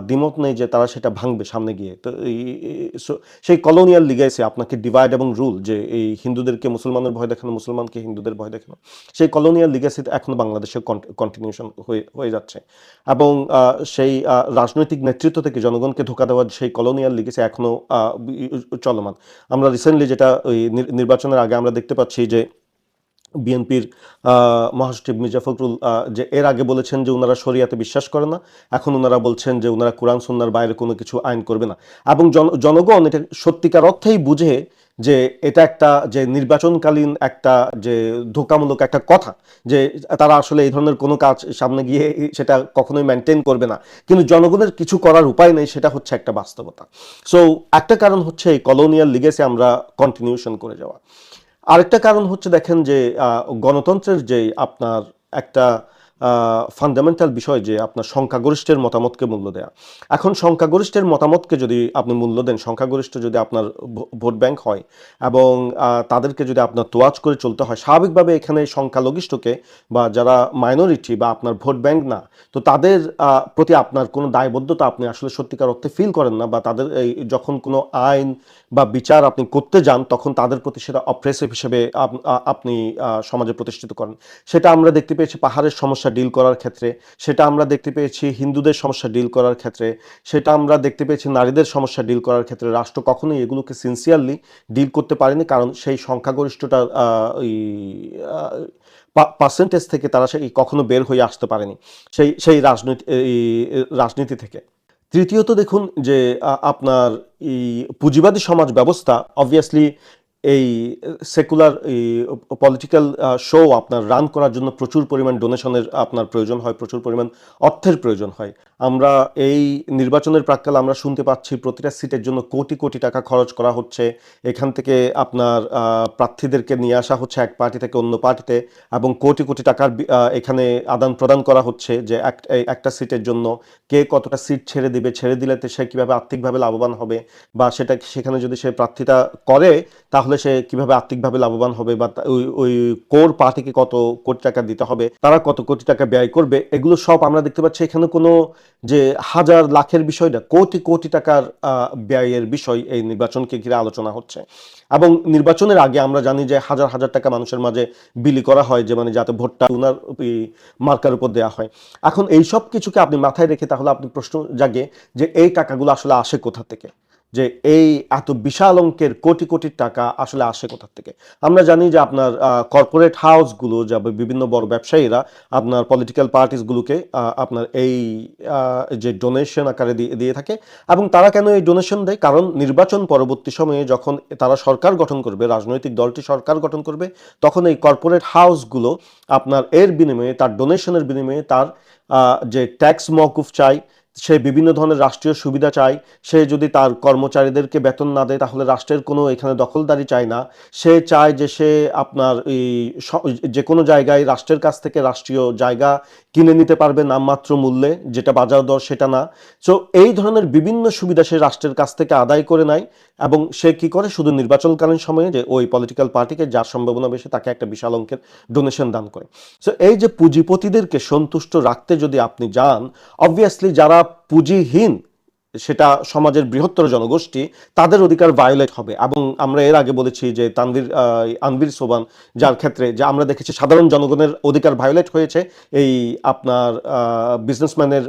দ্বিমত নেই যে তারা সেটা ভাঙবে সামনে গিয়ে। তো সেই কলোনিয়াল লিগেসি, আপনাকে ডিভাইড এবং রুল, যে এই হিন্দুদেরকে মুসলমানের ভয় দেখানো, মুসলমানকে হিন্দুদের ভয় দেখানো, সেই কলোনিয়াল লিগেসি এখনো বাংলাদেশে কন্টিনিউশন হয়ে যাচ্ছে। এবং সেই রাজনৈতিক নেতৃত্ব থেকে জনগণকে ধোঁকা দেওয়ার সেই কলোনিয়াল লিগেসি এখনো চলমান। আমরা রিসেন্টলি যেটা ওই নির্বাচনের আগে আমরা দেখতে পাচ্ছি যে বিএনপির মহাসচিব মির্জা ফখরুল যে এর আগে বলেছেন যে ওনারা শরিয়াতে বিশ্বাস করে না, এখন ওনারা বলছেন যে ওনারা কোরআন সুন্নাহর বাইরে কোনো কিছু আইন করবে না। এবং জনগণ এটা সত্যিকার অর্থেই বুঝে যে এটা একটা যে নির্বাচনকালীন একটা যে ধোঁকামূলক একটা কথা, যে তারা আসলে এই ধরনের কোনো কাজ সামনে গিয়ে সেটা কখনোই মেনটেন করবে না, কিন্তু জনগণের কিছু করার উপায় নেই, সেটা হচ্ছে একটা বাস্তবতা। সো একটা কারণ হচ্ছে এই কলোনিয়াল লিগেসি আমরা কন্টিনিউশন করে যাওয়া। আরেকটা কারণ হচ্ছে, দেখেন যে গণতন্ত্রের যে আপনার একটা ফান্ডামেন্টাল বিষয়, যে আপনার সংখ্যাগরিষ্ঠের মতামতকে মূল্য দেয়া। এখন সংখ্যাগরিষ্ঠের মতামতকে যদি আপনি মূল্য দেন, সংখ্যাগরিষ্ঠ যদি আপনার ভোট ব্যাংক হয় এবং তাদেরকে যদি আপনার তোয়াজ করে চলতে হয়, স্বাভাবিকভাবে এখানে সংখ্যালঘিষ্ঠকে বা যারা মাইনরিটি বা আপনার ভোট ব্যাংক না, তো তাদের প্রতি আপনার কোনো দায়বদ্ধতা আপনি আসলে সত্যিকার অর্থে ফিল করেন না, বা তাদের এই যখন কোনো আইন বা বিচার আপনি করতে যান, তখন তাদের প্রতি সেটা অপ্রেসিভ হিসেবে আপনি সমাজে প্রতিষ্ঠিত করেন। সেটা আমরা দেখতে পেয়েছি পাহাড়ের সমস্যা ডিল করার ক্ষেত্রে, সেটা আমরা দেখতে পেয়েছি হিন্দুদের সমস্যা ডিল করার ক্ষেত্রে, সেটা আমরা দেখতে পেয়েছি নারীদের সমস্যা ডিল করার ক্ষেত্রে। রাষ্ট্র কখনোই এগুলোকে সিনসিয়ারলি ডিল করতে পারেনি, কারণ সেই সংখ্যাগরিষ্ঠটা ওই পার্সেন্টেজ থেকে তারা সেই কখনো বের হয়ে আসতে পারেনি সেই রাজনীতি থেকে। তৃতীয়ত দেখুন যে আপনার এই পুঁজিবাদী সমাজ ব্যবস্থা অবভিয়াসলি এই সেকুলার এই পলিটিক্যাল শো আপনার রান করার জন্য প্রচুর পরিমাণ ডোনেশনের আপনার প্রয়োজন হয়, প্রচুর পরিমাণ অর্থের প্রয়োজন হয়। আমরা এই নির্বাচনের প্রাক্কালে আমরা শুনতে পাচ্ছি প্রতিটা সিটের জন্য কোটি কোটি টাকা খরচ করা হচ্ছে। এখান থেকে আপনার প্রার্থীদেরকে নিয়ে আসা হচ্ছে এক পার্টি থেকে অন্য পার্টিতে, এবং কোটি কোটি টাকার এখানে আদান প্রদান করা হচ্ছে, যে একটা সিটের জন্য কে কতটা সিট ছেড়ে দিলে সে কীভাবে আর্থিকভাবে লাভবান হবে, বা সেখানে যদি সে প্রার্থীতা করে তাহলে সে কিভাবে আর্থিকভাবে লাভবান হবে, বা ওই কোর পার্টিকে কত কোটি টাকা দিতে হবে, তারা কত কোটি টাকা ব্যয় করবে, এগুলো সব আমরা দেখতে পাচ্ছি। এখানে কোনো যে হাজার লাখের বিষয় না, কোটি কোটি টাকার ব্যয়ের বিষয় এই নির্বাচনকে ঘিরে আলোচনা হচ্ছে। এবং নির্বাচনের আগে আমরা জানি যে হাজার হাজার টাকা মানুষের মাঝে বিলি করা হয়, যে মানে যাতে ভোটটা ওনার মার্কার উপর দেওয়া হয়। এখন এই সব কিছুকে আপনি মাথায় রেখে তাহলে আপনি প্রশ্ন জাগে যে এই টাকাগুলো আসলে আসে কোথা থেকে, যে এই এত বিশাল অঙ্কের কোটি কোটি টাকা আসলে আসে কোথা থেকে। আমরা জানি যে আপনার কর্পোরেট হাউসগুলো, যা বিভিন্ন বড় ব্যবসায়ীরা আপনার পলিটিক্যাল পার্টিসগুলোকে আপনার এই যে ডোনেশন আকারে দিয়ে থাকে। এবং তারা কেন এই ডোনেশন দেয়? কারণ নির্বাচন পরবর্তী সময়ে যখন তারা সরকার গঠন করবে, রাজনৈতিক দলটি সরকার গঠন করবে, তখন এই কর্পোরেট হাউসগুলো আপনার এর বিনিময়ে, তার ডোনেশনের বিনিময়ে তার যে ট্যাক্স মওকুফ চাই, সে বিভিন্ন ধরনের রাষ্ট্রীয় সুবিধা চায়, সে যদি তার কর্মচারীদেরকে বেতন না দেয় তাহলে রাষ্ট্রের কোনো এখানে দখলদারি চায় না, সে চায় যে সে আপনার এই যে কোনো জায়গায় রাষ্ট্রের কাছ থেকে রাষ্ট্রীয় জায়গা কিনে নিতে পারবে নামমাত্র মূল্যে, যেটা বাজার দর সেটা না। সো এই ধরনের বিভিন্ন সুবিধা সে রাষ্ট্রের কাছ থেকে আদায় করে নেয়, এবং সে কি করে শুধু নির্বাচনকালীন সময়ে যে ওই পলিটিক্যাল পার্টিকে যার সম্ভাবনা বেশি তাকে একটা বিশাল অঙ্কের ডোনেশন দান করে। সো এই যে পুঁজিপতিদেরকে সন্তুষ্ট রাখতে যদি আপনি যান, অবভিয়াসলি যারা পুঁজিহীন, সেটা সমাজের বৃহত্তর জনগোষ্ঠী, তাদের অধিকার ভায়োলেট হবে। এবং আমরা এর আগে বলেছি যে আনভির সোবান, যার ক্ষেত্রে যে আমরা দেখেছি সাধারণ জনগণের অধিকার ভায়োলেট হয়েছে এই আপনার বিজনেসম্যানের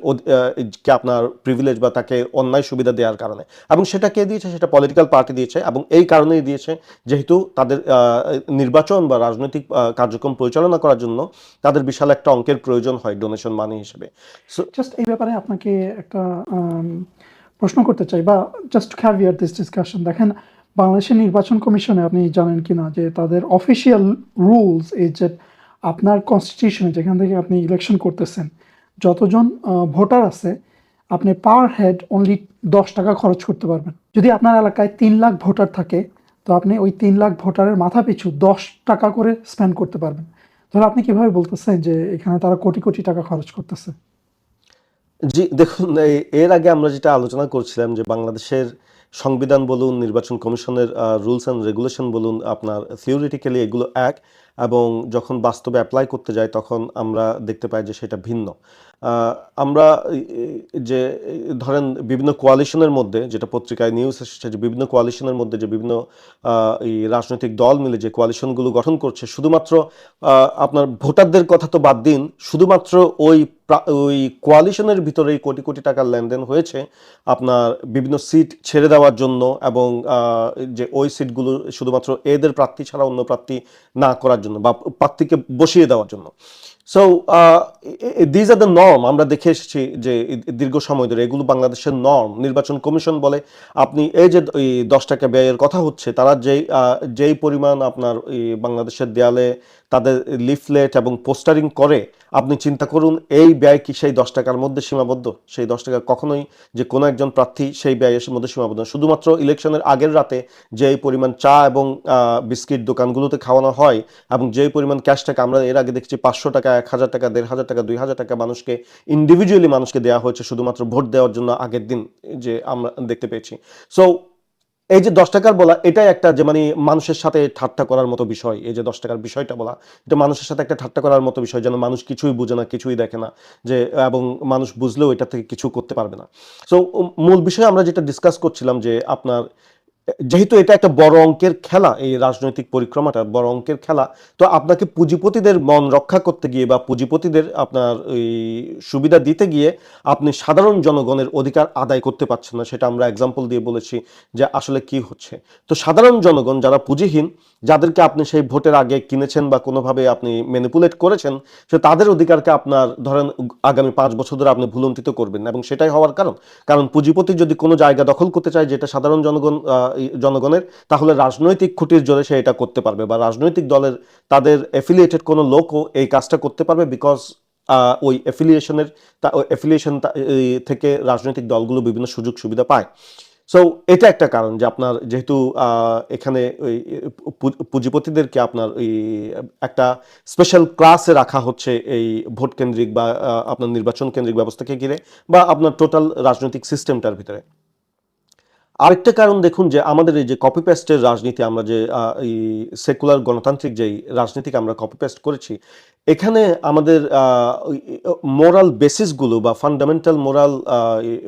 কে আপনার প্রিভিলেজ বা তাকে অন্যায় সুবিধা দেওয়ার কারণে। এবং সেটা কে দিয়েছে? সেটা পলিটিক্যাল পার্টি দিয়েছে, এবং এই কারণেই দিয়েছে যেহেতু তাদের নির্বাচন বা রাজনৈতিক কার্যক্রম পরিচালনা করার জন্য তাদের বিশাল একটা অঙ্কের প্রয়োজন হয় ডোনেশন মানি হিসেবে। সো জাস্ট এই ব্যাপারে আপনাকে একটা প্রশ্ন করতে চাই, বা জাস্ট ক্যাভিয়ার দিস ডিসকাশন। দেখেন, বাংলাদেশের নির্বাচন কমিশনে আপনি জানেন কিনা যে তাদের অফিসিয়াল রুলস এই যে আপনার কনস্টিটিউশনে যেখান থেকে আপনি ইলেকশন করতেছেন, যতজন ভোটার আছে আপনি পার হেড অনলি 10 টাকা খরচ করতে পারবেন। যদি আপনার এলাকায় 3 লাখ ভোটার থাকে, তো আপনি ওই 3 লাখ ভোটারের মাথা পিছু 10 টাকা করে স্পেন্ড করতে পারবেন। ধরো আপনি কিভাবে বলতেছেন যে এখানে তারা কোটি কোটি টাকা খরচ করতেছে? জি, দেখুন, এর আগে আমরা যেটা আলোচনা করছিলাম যে বাংলাদেশের সংবিধান বলুন, নির্বাচন কমিশনের রুলস অ্যান্ড রেগুলেশন বলুন, আপনার থিওরিটিক্যালি এগুলো এক, এবং যখন বাস্তবে অ্যাপ্লাই করতে যাই তখন আমরা দেখতে পাই যে সেটা ভিন্ন। আমরা যে ধরেন বিভিন্ন কোয়ালিশনের মধ্যে, যেটা পত্রিকায় নিউজ এসেছে যে বিভিন্ন কোয়ালিশনের মধ্যে যে বিভিন্ন এই রাজনৈতিক দল মিলে যে কোয়ালিশনগুলো গঠন করছে, শুধুমাত্র আপনার ভোটারদের কথা তো বাদ দিন, শুধুমাত্র ওই কোয়ালিশনের ভিতরেই কোটি কোটি টাকার লেনদেন হয়েছে আপনার বিভিন্ন সিট ছেড়ে দেওয়ার জন্য, এবং যে ওই সিটগুলো শুধুমাত্র এদের প্রার্থী ছাড়া অন্য প্রার্থী না করার জন্য বা প্রার্থীকে বসিয়ে দেওয়ার জন্য। So these are the norm. আমরা দেখে এসেছি যে দীর্ঘ সময় ধরে এগুলো বাংলাদেশের নর্ম। নির্বাচন কমিশন বলে আপনি এই যে ওই 10 টাকা ব্যয়ের কথা হচ্ছে, তারা যেই পরিমাণ আপনার বাংলাদেশের দেয়ালে তাদের লিফলেট এবং পোস্টারিং করে, আপনি চিন্তা করুন এই ব্যয় কি সেই 10 টাকার মধ্যে সীমাবদ্ধ? সেই 10 টাকা কখনোই যে কোনো একজন প্রার্থী সেই ব্যয়ের মধ্যে সীমাবদ্ধ না। শুধুমাত্র ইলেকশনের আগের রাতে যে পরিমাণ চা এবং বিস্কিট দোকানগুলোতে খাওয়ানো হয়, এবং যে পরিমাণ ক্যাশ টাকা আমরা এর আগে দেখছি 500 টাকা, 1000 টাকা, 1500 টাকা, 2000 টাকা মানুষকে ইন্ডিভিজুয়ালি মানুষকে দেওয়া হয়েছে শুধুমাত্র ভোট দেওয়ার জন্য আগের দিন, যে আমরা দেখতে পেয়েছি। সো এই যে 10 টাকার বলা, এটাই একটা যে মানে মানুষের সাথে ঠাট্টা করার মতো বিষয়। এই যে 10 টাকার বিষয়টা বলা, এটা মানুষের সাথে একটা ঠাট্টা করার মতো বিষয়, যেন মানুষ কিছুই বুঝে না, কিছুই দেখে না, যে এবং মানুষ বুঝলেও এটা থেকে কিছু করতে পারবে না। সো মূল বিষয়ে আমরা যেটা ডিসকাস করছিলাম যে আপনার যেহেতু এটা একটা বড় অঙ্কের খেলা, এই রাজনৈতিক পরিক্রমাটা বড় অঙ্কের খেলা, তো আপনাকে পুঁজিপতিদের মন রক্ষা করতে গিয়ে বা পুঁজিপতিদের আপনার ওই সুবিধা দিতে গিয়ে আপনি সাধারণ জনগণের অধিকার আদায় করতে পারছেন না। সেটা আমরা এক্সাম্পল দিয়ে বলেছি যে আসলে কি হচ্ছে। তো সাধারণ জনগণ যারা পুঁজিহীন, যাদেরকে আপনি সেই ভোটের আগে কিনেছেন বা কোনোভাবে আপনি ম্যানিপুলেট করেছেন, সে তাদের অধিকারকে আপনার ধরেন আগামী 5 বছর ধরে আপনি ভুলুণ্ঠিত করবেন। এবং সেটাই হওয়ার কারণ পুঁজিপতি যদি কোনো জায়গা দখল করতে চায় যেটা সাধারণ জনগণের, তাহলে রাজনৈতিক খুঁটির জোরে সে এটা করতে পারবে, বা রাজনৈতিক দলের তাদের অ্যাফিলিয়েটেড কোনো লোকও এই কাজটা করতে পারবে, বিকজ ওই অ্যাফিলিয়েশন থেকে রাজনৈতিক দলগুলো বিভিন্ন সুযোগ সুবিধা পায়। সো এটা একটা কারণ যে আপনার যেহেতু এখানে ওই পুঁজিপতিদেরকে আপনার ওই একটা স্পেশাল ক্লাসে রাখা হচ্ছে এই ভোট কেন্দ্রিক বা আপনার নির্বাচন কেন্দ্রিক ব্যবস্থাকে ঘিরে, বা আপনার টোটাল রাজনৈতিক সিস্টেমটার ভিতরে। আরেকটা কারণ দেখুন যে আমাদের এই যে কপি পেস্টের রাজনীতি, আমরা যে এই সেকুলার গণতান্ত্রিক যেই রাজনীতিকে আমরা কপি পেস্ট করেছি, এখানে আমাদের মোরাল বেসিসগুলো বা ফান্ডামেন্টাল মোরাল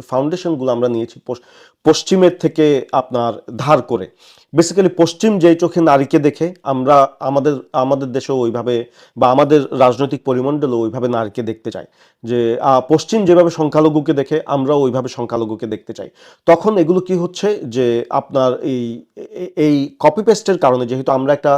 ফাউন্ডেশনগুলো আমরা নিয়েছি পশ্চিমের থেকে আপনার ধার করে। বেসিক্যালি পশ্চিম যেই চোখে নারীকে দেখে, আমরা আমাদের দেশেও ওইভাবে বা আমাদের রাজনৈতিক পরিমণ্ডলও ওইভাবে নারীকে দেখতে চাই। যে পশ্চিম যেভাবে সংখ্যালঘুকে দেখে, আমরাও ওইভাবে সংখ্যালঘুকে দেখতে চাই। তখন এগুলো কি হচ্ছে যে আপনার এই কপি পেস্টের কারণে, যেহেতু আমরা একটা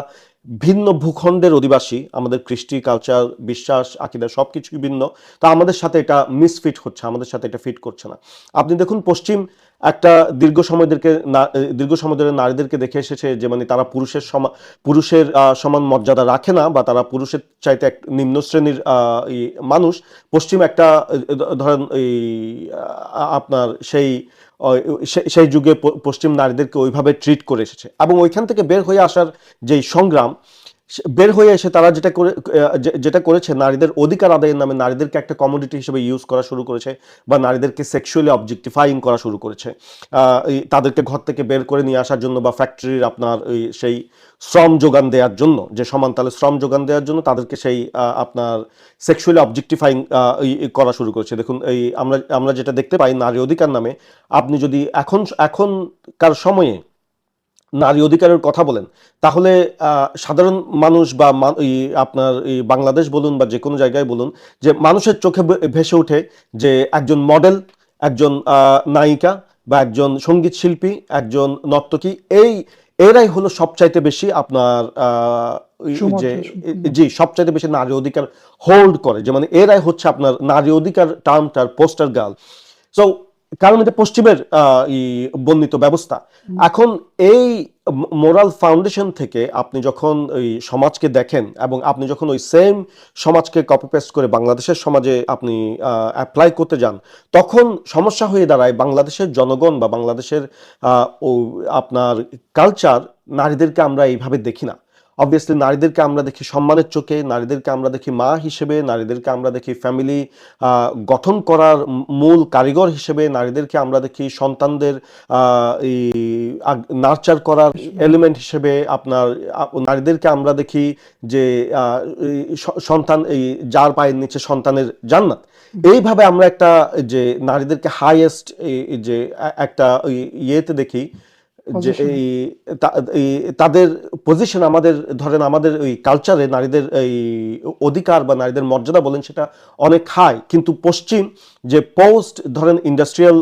ভিন্ন ভূখণ্ডের অধিবাসী, আমাদের কৃষ্টি, কালচার, বিশ্বাস, আকিদা সব কিছুই ভিন্ন, তা আমাদের সাথে এটা মিসফিট হচ্ছে, আমাদের সাথে এটা ফিট করছে না। আপনি দেখুন পশ্চিম একটা দীর্ঘ সময় ধরে নারীদেরকে দেখে এসেছে যে মানে তারা পুরুষের সমান মর্যাদা রাখে না, বা তারা পুরুষের চাইতে এক নিম্ন শ্রেণীর মানুষ। পশ্চিম একটা ধরেন এই আপনার সেই যুগে পশ্চিম নারীদেরকে ওইভাবে ট্রিট করে এসেছে, এবং ওইখান থেকে বের হয়ে আসার যেই সংগ্রাম, বের হয়ে এসে তারা যেটা করেছে, নারীদের অধিকার আদায়ের নামে নারীদেরকে একটা কমোডিটি হিসেবে ইউজ করা শুরু করেছে, বা নারীদেরকে সেক্সুয়ালি অবজেক্টিফাইং করা শুরু করেছে। তাদেরকে ঘর থেকে বের করে নিয়ে আসার জন্য, বা ফ্যাক্টরির আপনার সেই শ্রম যোগান দেওয়ার জন্য, যে সমান তালে শ্রম যোগান দেওয়ার জন্য তাদেরকে সেই আপনার সেক্সুয়ালি অবজেক্টিফাইং করা শুরু করেছে। দেখুন, আমরা আমরা যেটা দেখতে পাই নারী অধিকার নামে, আপনি যদি এখনকার সময়ে নারী অধিকারের কথা বলেন, তাহলে সাধারণ মানুষ বা আপনার এই বাংলাদেশ বলুন বা যে কোনো জায়গায় বলুন, যে মানুষের চোখে ভেসে ওঠে যে একজন মডেল, একজন নায়িকা, বা একজন সঙ্গীত শিল্পী, একজন নর্তকী, এরাই হলো সবচাইতে বেশি আপনার যে সুমাত্রা সম্পন্ন। জি সবচাইতে বেশি নারী অধিকার হোল্ড করে, যে মানে এরাই হচ্ছে আপনার নারী অধিকার টার্মটার পোস্টার গার্ল। সো কারণ এটা পশ্চিমের বর্ণিত ব্যবস্থা। এখন এই মোরাল ফাউন্ডেশন থেকে আপনি যখন ওই সমাজকে দেখেন, এবং আপনি যখন ওই সেম সমাজকে কপি পেস্ট করে বাংলাদেশের সমাজে আপনি অ্যাপ্লাই করতে যান, তখন সমস্যা হয়ে দাঁড়ায় বাংলাদেশের জনগণ বা বাংলাদেশের আপনার কালচার। নারীদেরকে আমরা এইভাবে দেখি না। অবভিয়াসলি নারীদেরকে আমরা দেখি সম্মানের চোখে, নারীদেরকে আমরা দেখি মা হিসেবে, নারীদেরকে আমরা দেখি ফ্যামিলি গঠন করার মূল কারিগর হিসেবে, নারীদেরকে আমরা দেখি সন্তানদের নার্চার করার এলিমেন্ট হিসেবে। আপনার নারীদেরকে আমরা দেখি যে সন্তান, যার পায়ের নিচে সন্তানের জান্নাত। এইভাবে আমরা একটা যে নারীদেরকে হাইয়েস্ট যে একটা ইয়েতে দেখি, যে তাদের পজিশন, আমাদের ধরেন আমাদের ওই কালচারে নারীদের এই অধিকার বা নারীদের মর্যাদা বলেন, সেটা অনেক হাই। কিন্তু পশ্চিম যে পোস্ট ধরেন ইন্ডাস্ট্রিয়াল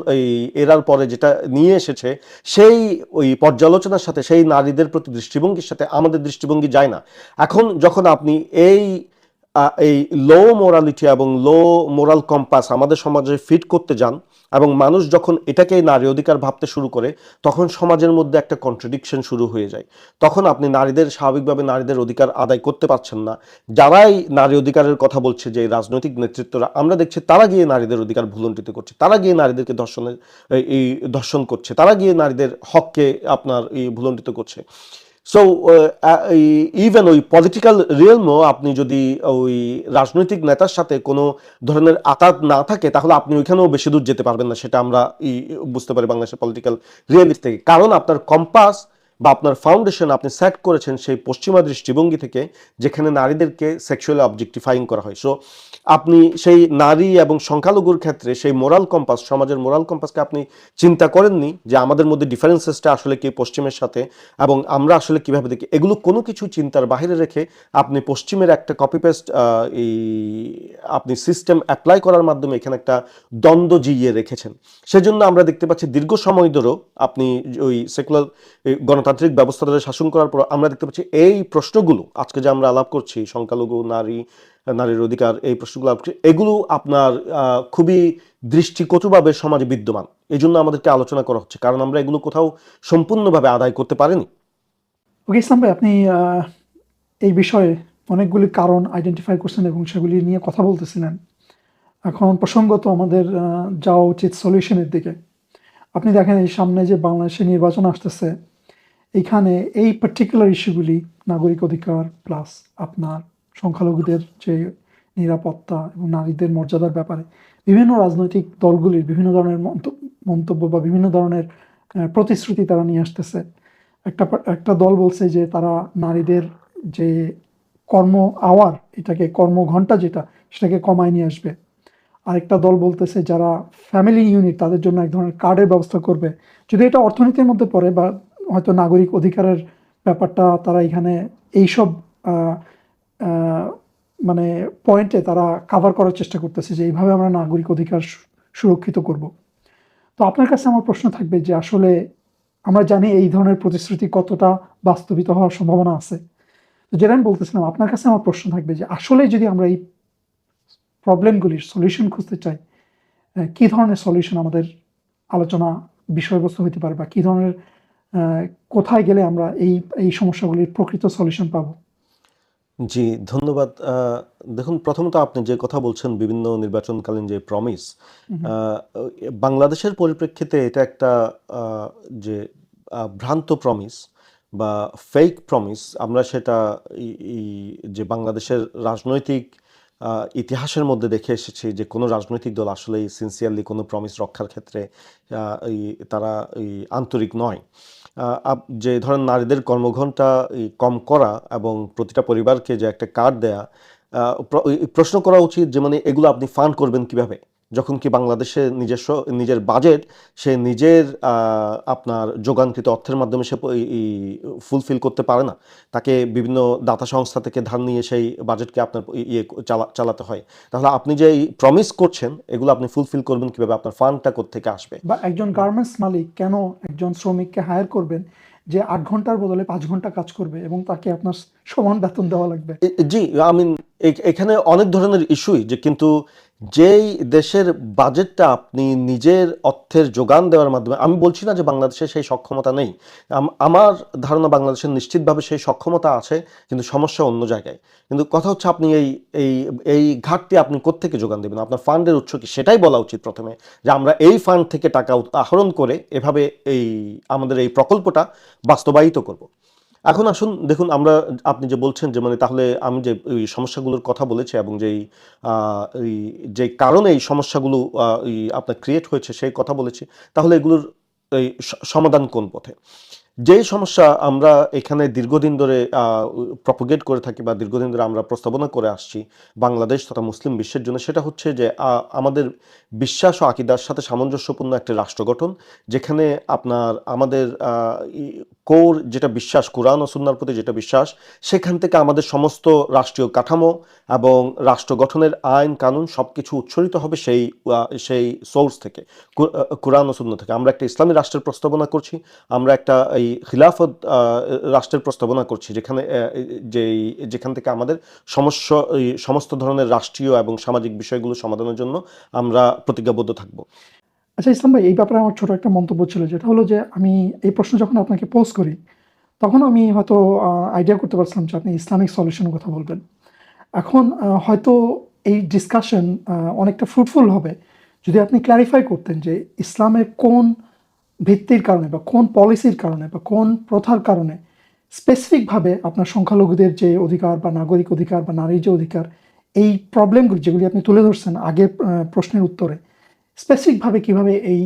এরার পরে যেটা নিয়ে এসেছে, সেই ওই পর্যালোচনার সাথে, সেই নারীদের প্রতি দৃষ্টিভঙ্গির সাথে আমাদের দৃষ্টিভঙ্গি যায় না। এখন যখন আপনি এই লো মোরালিটি এবং লো মোরাল কম্পাস আমাদের সমাজে ফিট করতে যান, এবং মানুষ যখন এটাকে নারী অধিকার ভাবতে শুরু করে, তখন সমাজের মধ্যে একটা কন্ট্রাডিকশন শুরু হয়ে যায়। তখন আপনি নারীদের স্বাভাবিকভাবে নারীদের অধিকার আদায় করতে পারছেন না। যারাই নারী অধিকারের কথা বলছে, যে রাজনৈতিক নেতৃত্বরা, আমরা দেখছি তারা গিয়ে নারীদের অধিকার ভুলণ্ঠিত করছে, তারা গিয়ে নারীদেরকে ধর্ষণ করছে, তারা গিয়ে নারীদের হককে আপনার ভুলণ্ঠিত করছে। সো ইভেন ওই পলিটিক্যাল রিয়েলমও, আপনি যদি ওই রাজনৈতিক নেতার সাথে কোনো ধরনের আঘাত না থাকে, তাহলে আপনি ওইখানেও বেশি দূর যেতে পারবেন না। সেটা আমরা বুঝতে পারি বাংলাদেশের পলিটিক্যাল রিয়েলিটি থেকে। কারণ আপনার কম্পাস বা আপনার ফাউন্ডেশন আপনি সেট করেছেন সেই পশ্চিমা দৃষ্টিভঙ্গি থেকে, যেখানে নারীদেরকে সেক্সুয়ালি অবজেক্টিফাইং করা হয়। সো আপনি সেই নারী এবং সংখ্যালঘুর ক্ষেত্রে সেই মোরাল কম্পাস, সমাজের মোরাল কম্পাসকে আপনি চিন্তা করেননি, যে আমাদের মধ্যে ডিফারেন্সেসটা আসলে কি পশ্চিমের সাথে, এবং আমরা আসলে কিভাবে দেখি। এগুলো কোনো কিছু চিন্তার বাইরে রেখে আপনি পশ্চিমের একটা কপি পেস্ট আপনি সিস্টেম অ্যাপ্লাই করার মাধ্যমে এখানে একটা দ্বন্দ্ব জিইয়ে রেখেছেন। সেজন্য আমরা দেখতে পাচ্ছি দীর্ঘ সময় ধরেও, আপনি ওই সেকুলার গণতান্ত্রিক ব্যবস্থা ধরে শাসন করার পর আমরা দেখতে পাচ্ছি এই প্রশ্নগুলো, আজকে যে আমরা আলাপ করছি সংখ্যালঘু, নারীর অধিকার, এই প্রশ্নগুলো এগুলো আপনার খুবই দৃষ্টিকটুভাবে সমাজে বিদ্যমান। এই জন্য আমাদেরকে আলোচনা করা হচ্ছে, কারণ আমরা এগুলো কোথাও সম্পূর্ণভাবে আদায় করতে পারিনি। ওকে ইসলাম ভাই, আপনি এই বিষয়ে অনেকগুলি কারণ আইডেন্টিফাই করছেন এবং সেগুলি নিয়ে কথা বলতেছিলেন। এখন প্রসঙ্গত আমাদের যাওয়া উচিত সলিউশনের দিকে। আপনি দেখেন এই সামনে যে বাংলাদেশে নির্বাচন আসতেছে, এইখানে এই পার্টিকুলার ইস্যুগুলি, নাগরিক অধিকার প্লাস আপনার সংখ্যালঘুদের যে নিরাপত্তা এবং নারীদের মর্যাদার ব্যাপারে বিভিন্ন রাজনৈতিক দলগুলির বিভিন্ন ধরনের মন্তব্য বা বিভিন্ন ধরনের প্রতিশ্রুতি তারা নিয়ে আসতেছে। একটা দল বলছে যে তারা নারীদের যে কর্ম আওয়ার, এটাকে কর্মঘণ্টা যেটা, সেটাকে কমায় নিয়ে আসবে। আরেকটা দল বলতেছে যারা ফ্যামিলি ইউনিট, তাদের জন্য এক ধরনের কার্ডের ব্যবস্থা করবে। যদি এটা অর্থনীতির মধ্যে পড়ে বা হয়তো নাগরিক অধিকারের ব্যাপারটা, তারা এখানে এইসব মানে পয়েন্টে তারা কাভার করার চেষ্টা করতেছে যে এইভাবে আমরা নাগরিক অধিকার সুরক্ষিত করব। তো আপনার কাছে আমার প্রশ্ন থাকবে যে আসলে আমরা জানি এই ধরনের প্রতিশ্রুতি কতটা বাস্তবিত হওয়ার সম্ভাবনা আছে। তো যেটা আমি বলতেছিলাম, আপনার কাছে আমার প্রশ্ন থাকবে যে আসলে যদি আমরা এই প্রবলেমগুলির সলিউশন খুঁজতে চাই, কী ধরনের সলিউশন আমাদের আলোচনা বিষয়বস্তু হতে পারে, বা কী ধরনের কোথায় গেলে আমরা এই সমস্যাগুলির প্রকৃত সলিউশন পাবো? জি, ধন্যবাদ। দেখুন, প্রথমত আপনি যে কথা বলছেন বিভিন্ন নির্বাচনকালীন যে প্রমিস, বাংলাদেশের পরিপ্রেক্ষিতে এটা একটা যে ভ্রান্ত প্রমিস, বা ফেক প্রমিস, আমরা সেটা এই যে বাংলাদেশের রাজনৈতিক ইতিহাসের মধ্যে দেখে এসেছি যে কোনো রাজনৈতিক দল আসলেই সিনসিয়ারলি কোনো প্রমিস রক্ষার ক্ষেত্রে এই তারা এই আন্তরিক নয়। যে ধরেন নারীদের কর্মঘণ্টা কম করা এবং প্রতিটা পরিবারকে যে একটা কার্ড দেয়া, প্রশ্ন করা উচিত যে মানে এগুলো আপনি ফান্ড করবেন কিভাবে, যখন কি বাংলাদেশে নিজের বাজেট সে নিজের আপনার যোগানকৃত অর্থের মাধ্যমে সে ফুলফিল করতে পারে না, তাকে বিভিন্ন দাতা সংস্থা থেকে ধার নিয়ে সেই বাজেটকে আপনার চালাতে হয়। তাহলে আপনি যে প্রমিস করছেন এগুলো আপনি ফুলফিল করবেন কিভাবে, আপনার ফান্ডটা কোত্থেকে আসবে? বা একজন গার্মেন্টস মালিক কেন একজন শ্রমিককে হায়ার করবেন যে 8 ঘন্টার বদলে 5 ঘন্টা কাজ করবে এবং তাকে আপনার সমান বেতন দেওয়া লাগবে? জি, আই মিন এখানে অনেক ধরনের ইস্যুই, যে কিন্তু যেই দেশের বাজেটটা আপনি নিজের অর্থের যোগান দেওয়ার মাধ্যমে, আমি বলছি না যে বাংলাদেশের সেই সক্ষমতা নেই, আমার ধারণা বাংলাদেশের নিশ্চিতভাবে সেই সক্ষমতা আছে, কিন্তু সমস্যা অন্য জায়গায়। কিন্তু কথা হচ্ছে আপনি এই এই এই ঘাটতি আপনি কোত্থেকে যোগান দেবেন, আপনার ফান্ডের উৎস কি সেটাই বলা উচিত প্রথমে, যে আমরা এই ফান্ড থেকে টাকা আহরণ করে এভাবে আমাদের এই প্রকল্পটা বাস্তবায়িত করব। এখন আসুন দেখুন, আপনি যে বলছেন যে মানে তাহলে আমি যে এই সমস্যাগুলোর কথা বলেছি এবং যে কারণে এই সমস্যাগুলো আপনার ক্রিয়েট হয়েছে সেই কথা বলেছি, তাহলে এগুলোর সমাধান কোন পথে? যেই সমস্যা আমরা এখানে দীর্ঘদিন ধরে প্রপোগেট করে থাকি বা দীর্ঘদিন ধরে আমরা প্রস্তাবনা করে আসছি বাংলাদেশ তথা মুসলিম বিশ্বের জন্য, সেটা হচ্ছে যে আমাদের বিশ্বাস ও আকিদার সাথে সামঞ্জস্যপূর্ণ একটি রাষ্ট্র গঠন, যেখানে আমাদের কোর যেটা বিশ্বাস, কোরআন ও সুন্নাহর প্রতি যেটা বিশ্বাস, সেখান থেকে আমাদের সমস্ত রাষ্ট্রীয় কাঠামো এবং রাষ্ট্র গঠনের আইন কানুন সবকিছু উচ্ছরিত হবে সেই সোর্স থেকে, কোরআন ও সুন্নাহ থেকে। আমরা একটা ইসলামী রাষ্ট্রের প্রস্তাবনা করছি, আমরা একটা এই খিলাফত রাষ্ট্রের প্রস্তাবনা করছি, যেখান থেকে আমাদের সমস্ত ধরনের রাষ্ট্রীয় এবং সামাজিক বিষয়গুলো সমাধানের জন্য আমরা প্রতিজ্ঞাবদ্ধ থাকব। আচ্ছা ইসলাম ভাই, এই ব্যাপারে আমার ছোট একটা মন্তব্য ছিল, যেটা হলো যে আমি এই প্রশ্ন যখন আপনাকে পোজ করি তখন আমি হয়তো আইডিয়া করতে পারছিলাম যে আপনি ইসলামিক সলিউশনের কথা বলবেন। এখন হয়তো এই ডিসকাশন অনেকটা ফ্রুটফুল হবে যদি আপনি ক্ল্যারিফাই করতেন যে ইসলামের কোন ভিত্তির কারণে বা কোন পলিসির কারণে বা কোন প্রথার কারণে স্পেসিফিকভাবে আপনার সংখ্যালঘুদের যে অধিকার বা নাগরিক অধিকার বা নারীর যে অধিকার, এই প্রবলেমগুলি যেগুলি আপনি তুলে ধরছেন আগের প্রশ্নের উত্তরে, স্পেসিফিকভাবে কিভাবে এই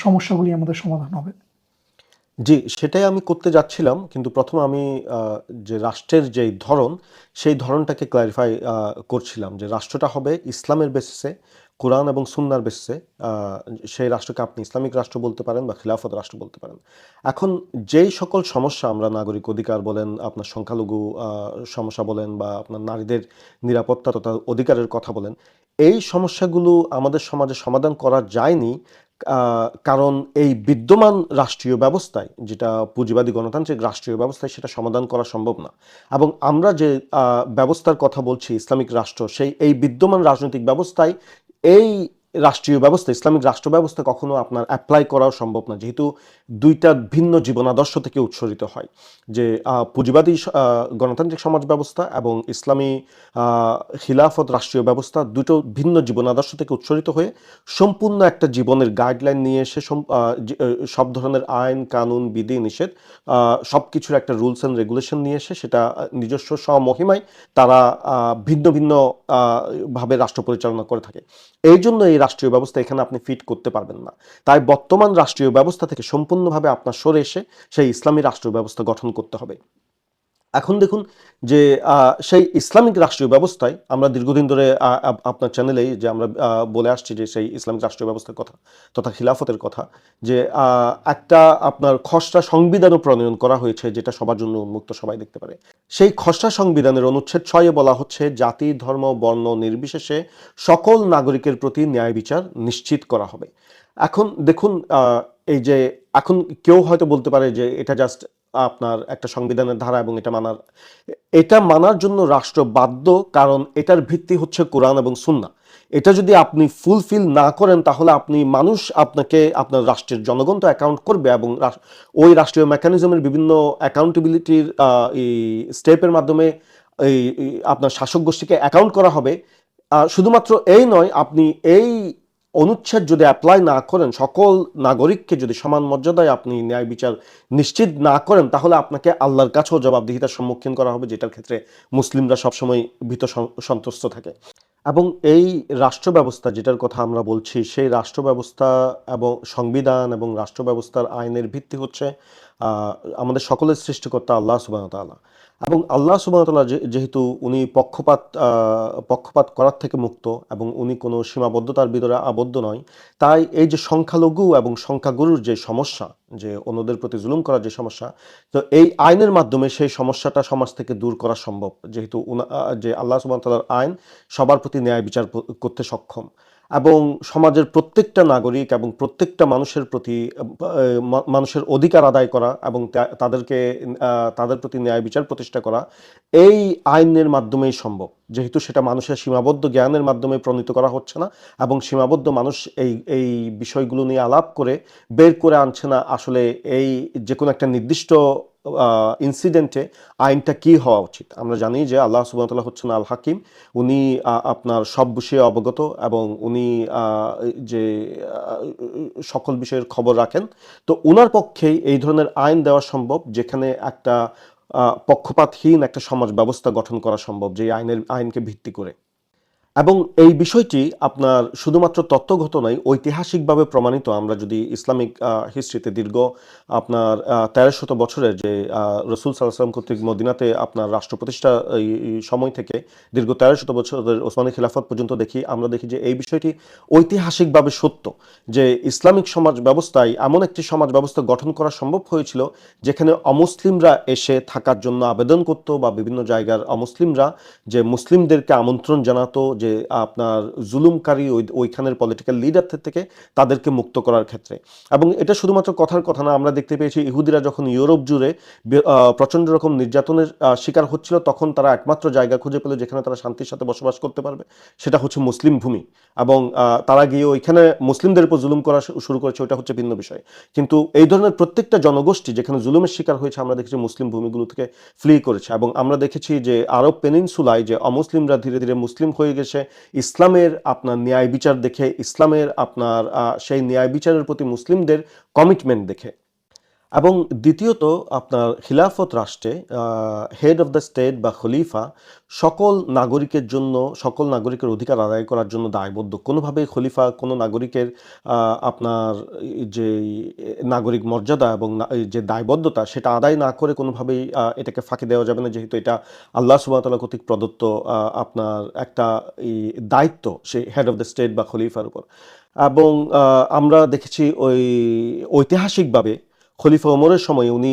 সমস্যাগুলি আমাদের সমাধান হবে? জি, সেটাই আমি করতে যাচ্ছিলাম, কিন্তু প্রথমে আমি যে রাষ্ট্রের যেই ধরন, সেই ধরনটাকে ক্লারিফাই করছিলাম, যে রাষ্ট্রটা হবে ইসলামের বেসিসে, কোরআন এবং সুন্নাহর বেসিসে। সেই রাষ্ট্রকে আপনি ইসলামিক রাষ্ট্র বলতে পারেন বা খিলাফত রাষ্ট্র বলতে পারেন। এখন যেই সকল সমস্যা আমরা নাগরিক অধিকার বলেন, আপনার সংখ্যালঘু সমস্যা বলেন বা আপনার নারীদের নিরাপত্তা তথা অধিকারের কথা বলেন, এই সমস্যাগুলো আমাদের সমাজে সমাধান করা যায়নি, কারণ এই বিদ্যমান রাষ্ট্রীয় ব্যবস্থায়, যেটা পুঁজিবাদী গণতান্ত্রিক রাষ্ট্রীয় ব্যবস্থায়, সেটা সমাধান করা সম্ভব না। এবং আমরা যে ব্যবস্থার কথা বলছি ইসলামিক রাষ্ট্র, এই বিদ্যমান রাজনৈতিক ব্যবস্থায় এই রাষ্ট্রীয় ব্যবস্থা, ইসলামিক রাষ্ট্র ব্যবস্থা কখনো আপনার অ্যাপ্লাই করাও সম্ভব না, যেহেতু দুইটা ভিন্ন জীবনাদর্শ থেকে উৎসরিত হয়। যে পুঁজিবাদী গণতান্ত্রিক সমাজ ব্যবস্থা এবং ইসলামী খিলাফত রাষ্ট্রীয় ব্যবস্থা, দুটো ভিন্ন জীবনাদর্শ থেকে উৎসরিত হয়ে সম্পূর্ণ একটা জীবনের গাইডলাইন নিয়ে এসে সব ধরনের আইন কানুন বিধি নিষেধ সব কিছুর একটা রুলস অ্যান্ড রেগুলেশন নিয়ে এসে সেটা নিজস্ব স্বমহিমায় তারা ভিন্ন ভিন্ন ভাবে রাষ্ট্র পরিচালনা করে থাকে। এই জন্য এই রাষ্ট্রীয় ব্যবস্থা এখানে আপনি ফিট করতে পারবেন না। তাই বর্তমান রাষ্ট্রীয় ব্যবস্থা থেকে সম্পূর্ণভাবে আপনার সরে এসে সেই ইসলামী রাষ্ট্র ব্যবস্থা গঠন করতে হবে। এখন দেখুন যে সেই ইসলামিক রাষ্ট্রীয় ব্যবস্থায় আমরা দীর্ঘদিন ধরে আপনার চ্যানেলেই যে আমরা বলে আসছি যে সেই ইসলামিক রাষ্ট্রীয় ব্যবস্থার কথা তথা খিলাফতের কথা, যে একটা আপনার খসড়া সংবিধানও প্রণয়ন করা হয়েছে, যেটা সবার জন্য উন্মুক্ত, সবাই দেখতে পারে। সেই খসড়া সংবিধানের অনুচ্ছেদ 6-এ বলা হচ্ছে, জাতি ধর্ম বর্ণ নির্বিশেষে সকল নাগরিকের প্রতি ন্যায় বিচার নিশ্চিত করা হবে। এখন দেখুন, এই যে এখন কেউ হয়তো বলতে পারে যে এটা জাস্ট আপনার একটা সংবিধানের ধারা এবং এটা মানার জন্য রাষ্ট্র বাধ্য, কারণ এটার ভিত্তি হচ্ছে কোরআন এবং সুন্নাহ। এটা যদি আপনি ফুলফিল না করেন, তাহলে আপনাকে আপনার রাষ্ট্রের জনগণ তো অ্যাকাউন্ট করবে, এবং ওই রাষ্ট্রীয় মেকানিজমের বিভিন্ন অ্যাকাউন্টেবিলিটির এই স্টেপের মাধ্যমে আপনার শাসক গোষ্ঠীকে অ্যাকাউন্ট করা হবে। শুধুমাত্র এই নয়, আপনি এই অনুচ্ছেদ যদি অ্যাপ্লাই না করেন, সকল নাগরিককে যদি সমান মর্যাদায় আপনি ন্যায় বিচার নিশ্চিত না করেন, তাহলে আপনাকে আল্লাহর কাছেও জবাবদিহিতার সম্মুখীন করা হবে, যেটার ক্ষেত্রে মুসলিমরা সবসময় ভীত সন্ত্রস্ত থাকে। এবং এই রাষ্ট্র ব্যবস্থা যেটার কথা আমরা বলছি, সেই রাষ্ট্র ব্যবস্থা এবং সংবিধান এবং রাষ্ট্র ব্যবস্থার আইনের ভিত্তি হচ্ছে আহ, আমাদের সকলের সৃষ্টিকর্তা আল্লাহ সুবহানাহু ওয়া তাআলা। এবং আল্লাহ সুবহানাহু ওয়া তাআলা যেহেতু উনি পক্ষপাত করার থেকে মুক্ত এবং উনি কোনো সীমাবদ্ধতার ভিতরে আবদ্ধ নয়, তাই এই যে সংখ্যালঘু এবং সংখ্যাগুরুর যে সমস্যা, যে অন্যদের প্রতি জুলুম করার যে সমস্যা, তো এই আইনের মাধ্যমে সেই সমস্যাটা সমাজ থেকে দূর করা সম্ভব, যেহেতু যে আল্লাহ সুবহানাহু ওয়া তাআলার আইন সবার প্রতি ন্যায় বিচার করতে সক্ষম। এবং সমাজের প্রত্যেকটা নাগরিক এবং প্রত্যেকটা মানুষের প্রতি মানুষের অধিকার আদায় করা এবং তাদের প্রতি ন্যায় বিচার প্রতিষ্ঠা করা এই আইনের মাধ্যমেই সম্ভব, যেহেতু সেটা মানুষের সীমাবদ্ধ জ্ঞানের মাধ্যমে প্রণীত করা হচ্ছে না এবং সীমাবদ্ধ মানুষ এই বিষয়গুলো নিয়ে আলাপ করে বের করে আনছে না আসলে এই যে কোনো একটা নির্দিষ্ট ইনসিডেন্টে আইনটা কি হওয়া উচিত। আমরা জানি যে আল্লাহ সুবহানাহু ওয়া তাআলা হচ্ছেন আল হাকিম, উনি আপনার সব বিষয়ে অবগত এবং উনি যে সকল বিষয়ের খবর রাখেন। তো উনার পক্ষেই এই ধরনের আইন দেওয়া সম্ভব, যেখানে একটা পক্ষপাতহীন একটা সমাজ ব্যবস্থা গঠন করা সম্ভব, যে আইনকে ভিত্তি করে। এবং এই বিষয়টি আপনার শুধুমাত্র তত্ত্বগত নয়, ঐতিহাসিকভাবে প্রমাণিত। আমরা যদি ইসলামিক হিস্ট্রিতে দীর্ঘ আপনার 1300 বছরের যে রসুল সাল্লাল্লাহু আলাইহি ওয়াসাল্লাম কর্তৃক মদিনাতে আপনার রাষ্ট্র প্রতিষ্ঠা এই সময় থেকে দীর্ঘ 1300 বছরের ওসমানী খিলাফত পর্যন্ত আমরা দেখি যে এই বিষয়টি ঐতিহাসিকভাবে সত্য, যে ইসলামিক সমাজ ব্যবস্থায় এমন একটি সমাজ ব্যবস্থা গঠন করা সম্ভব হয়েছিল যেখানে অমুসলিমরা এসে থাকার জন্য আবেদন করত, বা বিভিন্ন জায়গার অমুসলিমরা যে মুসলিমদেরকে আমন্ত্রণ জানাতো যে আপনার জুলুমকারী ওইখানের পলিটিক্যাল লিডারদের থেকে তাদেরকে মুক্ত করার ক্ষেত্রে। এবং এটা শুধুমাত্র কথার কথা না, আমরা দেখতে পেয়েছি ইহুদিরা যখন ইউরোপ জুড়ে প্রচণ্ড রকম নির্যাতনের শিকার হচ্ছিল, তখন তারা একমাত্র জায়গা খুঁজে পেল যেখানে তারা শান্তির সাথে বসবাস করতে পারবে, সেটা হচ্ছে মুসলিম ভূমি। এবং তারা গিয়ে ওইখানে মুসলিমদের উপর জুলুম করা শুরু করেছে, ওইটা হচ্ছে ভিন্ন বিষয়। কিন্তু এই ধরনের প্রত্যেকটা জনগোষ্ঠী যেখানে জুলুমের শিকার হয়েছে, আমরা দেখেছি মুসলিম ভূমিগুলো থেকে ফ্লি করেছে। এবং আমরা দেখেছি যে আরব পেনিনসুলায় যে অমুসলিমরা ধীরে ধীরে মুসলিম হয়ে গেছে ইসলামের আপনার ন্যায় বিচার দেখে, ইসলামের আপনার সেই ন্যায় বিচারের প্রতি মুসলিমদের কমিটমেন্ট দেখে। এবং দ্বিতীয়ত আপনার খিলাফত রাষ্ট্রে হেড অফ দ্য স্টেট বা খলিফা সকল নাগরিকের জন্য, সকল নাগরিকের অধিকার আদায় করার জন্য দায়বদ্ধ। কোনোভাবে খলিফা কোনো নাগরিকের আপনার যে নাগরিক মর্যাদা এবং যে দায়বদ্ধতা সেটা আদায় না করে কোনোভাবেই এটাকে ফাঁকি দেওয়া যাবে না, যেহেতু এটা আল্লাহ সুবহানাহু ওয়া তাআলা কর্তৃক প্রদত্ত আপনার একটা দায়িত্ব সেই হেড অফ দ্য স্টেট বা খলিফার উপর। এবং আমরা দেখেছি ঐতিহাসিকভাবে খলিফা ওমরের সময় উনি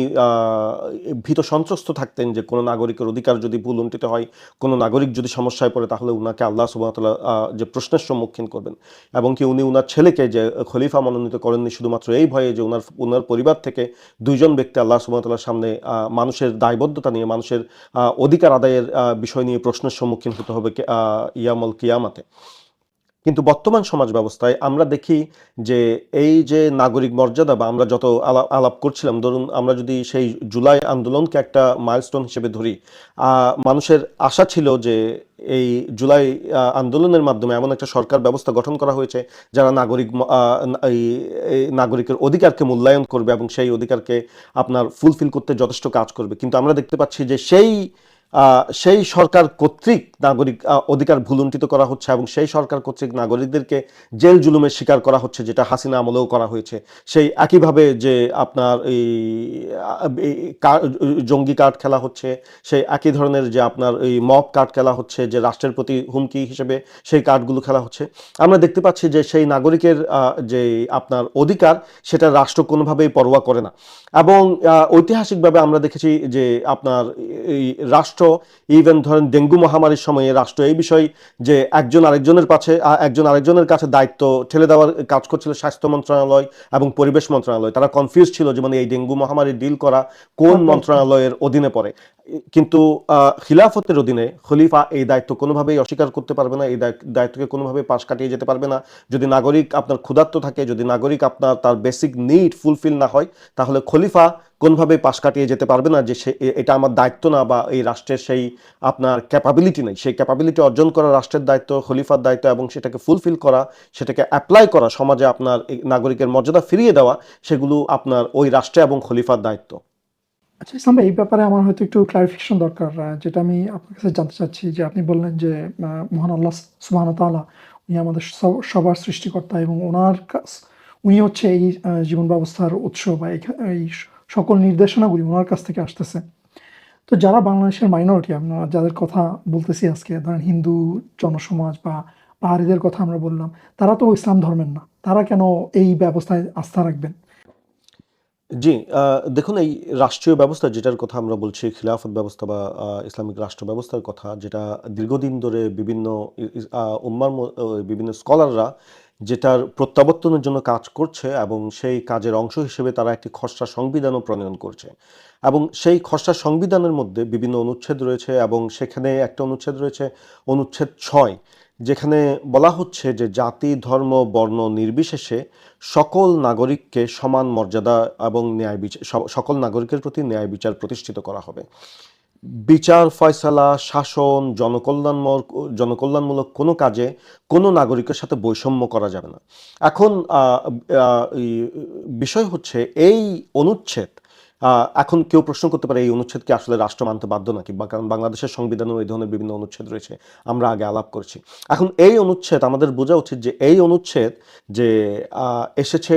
ভীত সন্ত্রস্ত থাকতেন যে কোনো নাগরিকের অধিকার যদি ভুলুণ্ঠিত হয়, কোনো নাগরিক যদি সমস্যায় পড়ে, তাহলে উনাকে আল্লাহ সুবহানাহু ওয়া তাআলা যে প্রশ্নের সম্মুখীন করবেন। এবং কি উনি উনার ছেলেকে যে খলিফা মনোনীত করেননি শুধুমাত্র এই ভয়ে যে উনার পরিবার থেকে দুইজন ব্যক্তি আল্লাহ সুবহানাহু ওয়া তাআলার সামনে মানুষের দায়বদ্ধতা নিয়ে, মানুষের অধিকার আদায়ের বিষয় নিয়ে প্রশ্নের সম্মুখীন হতে হবে ইয়ামুল কিয়ামাতে। কিন্তু বর্তমান সমাজ ব্যবস্থায় আমরা দেখি যে এই যে নাগরিক মর্যাদা, বা আমরা যত আলাপ করছিলাম, ধরুন আমরা যদি সেই জুলাই আন্দোলনকে একটা মাইলস্টোন হিসেবে ধরি, মানুষের আশা ছিল যে এই জুলাই আন্দোলনের মাধ্যমে এমন একটা সরকার ব্যবস্থা গঠন করা হয়েছে যারা নাগরিকের অধিকারকে মূল্যায়ন করবে এবং সেই অধিকারকে আপনার ফুলফিল করতে যথেষ্ট কাজ করবে। কিন্তু আমরা দেখতে পাচ্ছি যে সেই সরকার কর্তৃক নাগরিক অধিকার ভুলুণ্ঠিত করা হচ্ছে এবং সেই সরকার কর্তৃক নাগরিকদেরকে জেল জুলুমের শিকার করা হচ্ছে, যেটা হাসিনা আমলেও করা হয়েছে। সেই একইভাবে যে আপনার এই জঙ্গি কার্ড খেলা হচ্ছে, সেই একই ধরনের যে আপনার এই মব কার্ড খেলা হচ্ছে, যে রাষ্ট্রের প্রতি হুমকি হিসেবে সেই কার্ডগুলো খেলা হচ্ছে। আমরা দেখতে পাচ্ছি যে সেই নাগরিকের যে আপনার অধিকার, সেটা রাষ্ট্র কোনোভাবেই পরোয়া করে না। এবং ঐতিহাসিকভাবে আমরা দেখেছি যে আপনার এই রাষ্ট্র, ইভেন ধরেন ডেঙ্গু মহামারীর সময়ে রাষ্ট্র এই বিষয় যে একজন আরেকজনের কাছে দায়িত্ব ঠেলে দেওয়ার কাজ করছিল স্বাস্থ্য মন্ত্রণালয় এবং পরিবেশ মন্ত্রণালয়। তারা কনফিউজ ছিল যে মানে এই ডেঙ্গু মহামারী ডিল করা কোন মন্ত্রণালয়ের অধীনে পড়ে। কিন্তু খিলাফতের অধীনে খলিফা এই দায়িত্ব কোনোভাবেই অস্বীকার করতে পারবে না, এই দায়িত্বকে কোনোভাবে পাশ কাটিয়ে যেতে পারবে না। যদি নাগরিক আপনার ক্ষুধার্ত থাকে, যদি নাগরিক আপনার তার বেসিক নিড ফুলফিল না হয়, তাহলে খলিফা কোনোভাবে পাশ কাটিয়ে যেতে পারবে না যে এটা আমার দায়িত্ব না, বা এই রাষ্ট্রের সেই আপনার ক্যাপাবিলিটি নেই। সেই ক্যাপাবিলিটি অর্জন করা রাষ্ট্রের দায়িত্ব, খলিফার দায়িত্ব, এবং সেটাকে ফুলফিল করা, সেটাকে অ্যাপ্লাই করা, সমাজে আপনার নাগরিকের মর্যাদা ফিরিয়ে দেওয়া, সেগুলো আপনার ওই রাষ্ট্রে এবং খলিফার দায়িত্ব। আচ্ছা ইসলাম ভাই, এই ব্যাপারে আমার হয়তো একটু ক্লারিফিকেশন দরকার, যেটা আমি আপনার কাছে জানতে চাচ্ছি যে আপনি বললেন যে মহান আল্লাহ সুবহানাহু ওয়া তাআলা উনি আমাদের সবার সৃষ্টিকর্তা, এবং উনি হচ্ছে এই জীবন ব্যবস্থার উৎস, বা এই সকল নির্দেশনাগুলি ওনার কাছ থেকে আসতেছে। তো যারা বাংলাদেশের মাইনরিটি, আমরা যাদের কথা বলতেছি আজকে, ধরেন হিন্দু জনসমাজ বা পাহাড়িদের কথা আমরা বললাম, তারা তো ইসলাম ধর্মের না, তারা কেন এই ব্যবস্থায় আস্থা রাখবেন? জি, দেখুন, এই রাষ্ট্রীয় ব্যবস্থা যেটার কথা আমরা বলছি, খিলাফত ব্যবস্থা বা ইসলামিক রাষ্ট্র ব্যবস্থার কথা, যেটা দীর্ঘদিন ধরে বিভিন্ন বিভিন্ন স্কলাররা যেটার প্রত্যাবর্তনের জন্য কাজ করছে, এবং সেই কাজের অংশ হিসেবে তারা একটি খসড়া সংবিধানও প্রণয়ন করছে। এবং সেই খসড়া সংবিধানের মধ্যে বিভিন্ন অনুচ্ছেদ রয়েছে, এবং সেখানে একটা অনুচ্ছেদ রয়েছে, অনুচ্ছেদ 6, যেখানে বলা হচ্ছে যে জাতি, ধর্ম, বর্ণ নির্বিশেষে সকল নাগরিককে সমান মর্যাদা এবং ন্যায় বিচার, সকল নাগরিকের প্রতি ন্যায় বিচার প্রতিষ্ঠিত করা হবে। বিচার, ফয়সালা, শাসন, জনকল্যাণমূলক কোনো কাজে কোনো নাগরিকের সাথে বৈষম্য করা যাবে না। এখন এই বিষয় হচ্ছে, এই অনুচ্ছেদ, এখন কেউ প্রশ্ন করতে পারে এই অনুচ্ছেদ কি আসলে রাষ্ট্র মানতে বাধ্য নাকি, বা কারণ বাংলাদেশের সংবিধানেও এই ধরনের বিভিন্ন অনুচ্ছেদ রয়েছে, আমরা আগে আলাপ করেছি। এখন এই অনুচ্ছেদ, আমাদের বোঝা উচিত যে এই অনুচ্ছেদ যে এসেছে